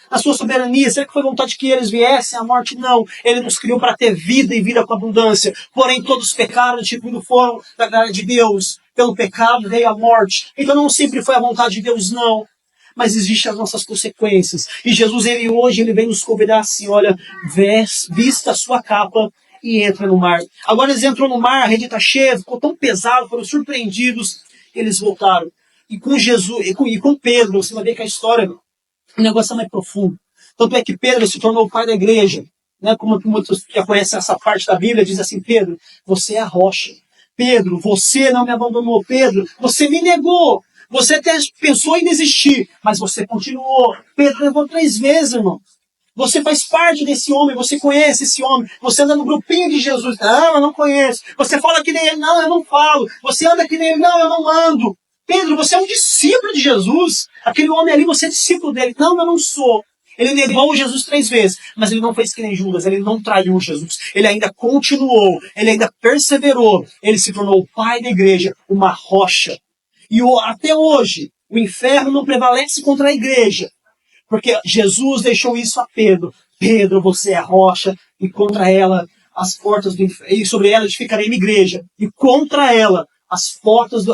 A sua soberania, será que foi vontade que eles viessem à morte? Não. Ele nos criou para ter vida e vida com abundância. Porém, todos pecaram, não foram da glória de Deus. Pelo pecado veio a morte. Então não sempre foi a vontade de Deus, não. Mas existem as nossas consequências. E Jesus, hoje, vem nos convidar assim: olha, vista a sua capa e entra no mar. Agora eles entram no mar, a rede está cheia, ficou tão pesado, foram surpreendidos, eles voltaram. E com Jesus, e com Pedro, você vai ver que a história, o negócio é mais profundo. Tanto é que Pedro se tornou o pai da igreja. Né? Como muitos já conhecem essa parte da Bíblia, diz assim: Pedro, você é a rocha. Pedro, você não me abandonou. Pedro, você me negou. Você até pensou em desistir, mas você continuou. Pedro levou 3 vezes, irmão. Você faz parte desse homem, você conhece esse homem, você anda no grupinho de Jesus. Não, eu não conheço. Você fala que nem ele. Não, eu não falo. Você anda que nem ele. Não, eu não ando. Pedro, você é um discípulo de Jesus. Aquele homem ali, você é discípulo dele. Não, eu não sou. Ele negou Jesus 3 vezes, mas ele não fez que nem Judas, ele não traiu Jesus. Ele ainda continuou, ele ainda perseverou. Ele se tornou o pai da igreja, uma rocha. E até hoje, o inferno não prevalece contra a igreja. Porque Jesus deixou isso a Pedro. Pedro, você é a rocha, e contra ela as portas do inferno, e sobre ela edificarei minha igreja. E contra ela as obras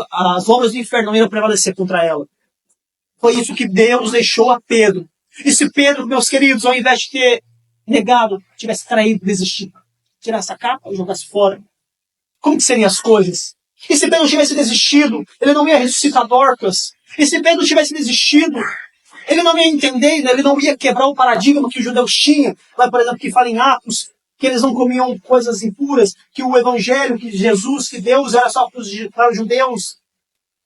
do inferno não irão prevalecer contra ela. Foi isso que Deus deixou a Pedro. E se Pedro, meus queridos, ao invés de ter negado, tivesse traído, desistido, tirasse a capa e jogasse fora, como que seriam as coisas? E se Pedro tivesse desistido, ele não ia ressuscitar Dorcas. E se Pedro tivesse desistido, ele não ia entender, ele não ia quebrar o paradigma que os judeus tinham. Lá, por exemplo, que fala em Atos, que eles não comiam coisas impuras, que o evangelho, que Jesus, que Deus era só para os judeus.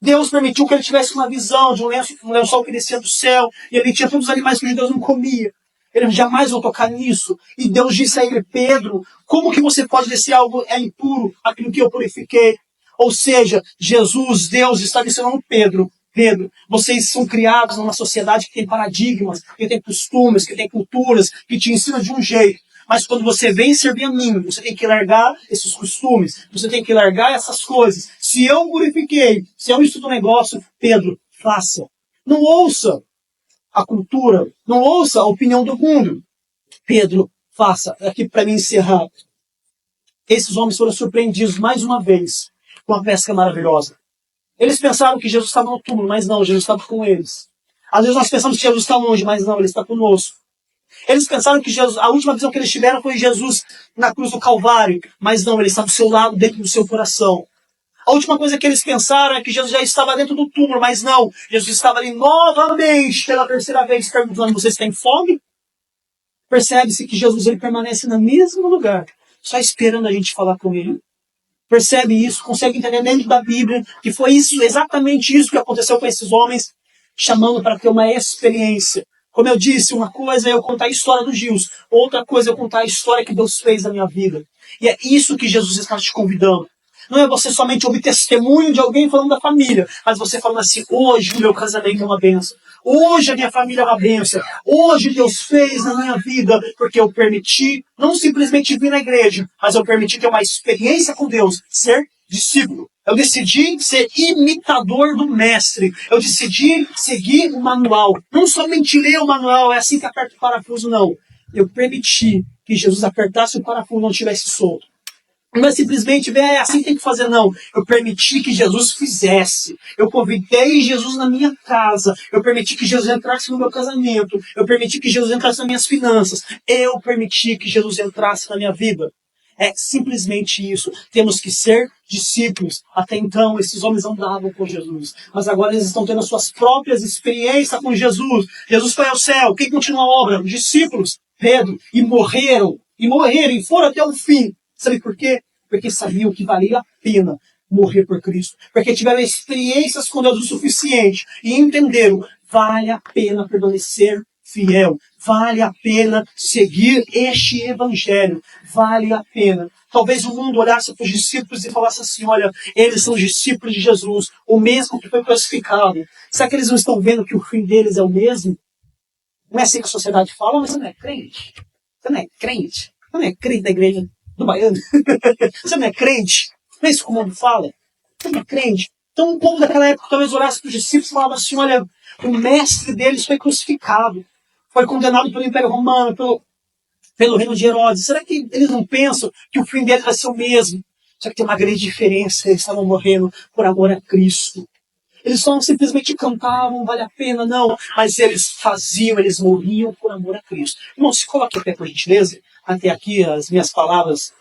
Deus permitiu que ele tivesse uma visão de um lençol que descia do céu, e ele tinha todos os animais que os judeus não comiam. Ele jamais vai tocar nisso. E Deus disse a ele: Pedro, como que você pode dizer algo é impuro, aquilo que eu purifiquei? Ou seja, Jesus, Deus, está dizendo: Pedro, vocês são criados numa sociedade que tem paradigmas, que tem costumes, que tem culturas, que te ensinam de um jeito. Mas quando você vem servir a mim, você tem que largar esses costumes, você tem que largar essas coisas. Se eu purifiquei, se eu estudo um negócio, Pedro, faça. Não ouça a cultura, não ouça a opinião do mundo. Pedro, faça. Aqui para mim encerrar. Esses homens foram surpreendidos mais uma vez com a pesca maravilhosa. Eles pensaram que Jesus estava no túmulo, mas não, Jesus estava com eles. Às vezes nós pensamos que Jesus está longe, mas não, Ele está conosco. Eles pensaram que Jesus, a última visão que eles tiveram foi Jesus na cruz do Calvário, mas não, Ele está do seu lado, dentro do seu coração. A última coisa que eles pensaram é que Jesus já estava dentro do túmulo, mas não, Jesus estava ali novamente, pela terceira vez, perguntando: vocês têm fome? Percebe-se que Jesus ele permanece no mesmo lugar, só esperando a gente falar com Ele. Percebe isso? Consegue entender dentro da Bíblia que foi isso, exatamente isso que aconteceu com esses homens, chamando para ter uma experiência. Como eu disse, uma coisa é eu contar a história dos Gils, outra coisa é eu contar a história que Deus fez na minha vida. E é isso que Jesus está te convidando. Não é você somente ouvir testemunho de alguém falando da família, mas você falando assim: hoje o meu casamento é uma bênção, hoje a minha família é uma bênção, hoje Deus fez na minha vida, porque eu permiti não simplesmente vir na igreja, mas eu permiti ter uma experiência com Deus, ser discípulo. Eu decidi ser imitador do mestre. Eu decidi seguir o manual. Não somente ler o manual, é assim que aperta o parafuso, não. Eu permiti que Jesus apertasse o parafuso e não tivesse solto. Não é simplesmente ver, é assim que tem que fazer, não. Eu permiti que Jesus fizesse. Eu convidei Jesus na minha casa. Eu permiti que Jesus entrasse no meu casamento. Eu permiti que Jesus entrasse nas minhas finanças. Eu permiti que Jesus entrasse na minha vida. É simplesmente isso. Temos que ser discípulos. Até então, esses homens andavam com Jesus. Mas agora eles estão tendo as suas próprias experiências com Jesus. Jesus foi ao céu. Quem continua a obra? Os discípulos. Pedro. E morreram. E foram até o fim. Sabe por quê? Porque sabiam que valia a pena morrer por Cristo. Porque tiveram experiências com Deus o suficiente. E entenderam. Vale a pena permanecer fiel. Vale a pena seguir este evangelho. Vale a pena. Talvez o mundo olhasse para os discípulos e falasse assim: olha, eles são os discípulos de Jesus, o mesmo que foi crucificado. Será que eles não estão vendo que o fim deles é o mesmo? Não é assim que a sociedade fala: mas você não é crente. Você não é crente. Você não é crente da igreja do Baiano. Você não é crente. Não é isso que o mundo fala. Você não é crente. Então o povo daquela época talvez olhasse para os discípulos e falava assim: olha, o mestre deles foi crucificado. Foi condenado pelo Império Romano, pelo reino de Herodes. Será que eles não pensam que o fim deles vai ser o mesmo? Só que tem uma grande diferença: eles estavam morrendo por amor a Cristo. Eles não simplesmente cantavam, vale a pena, não. Mas eles faziam, eles morriam por amor a Cristo. Irmão, se coloque até, por gentileza. Até aqui as minhas palavras.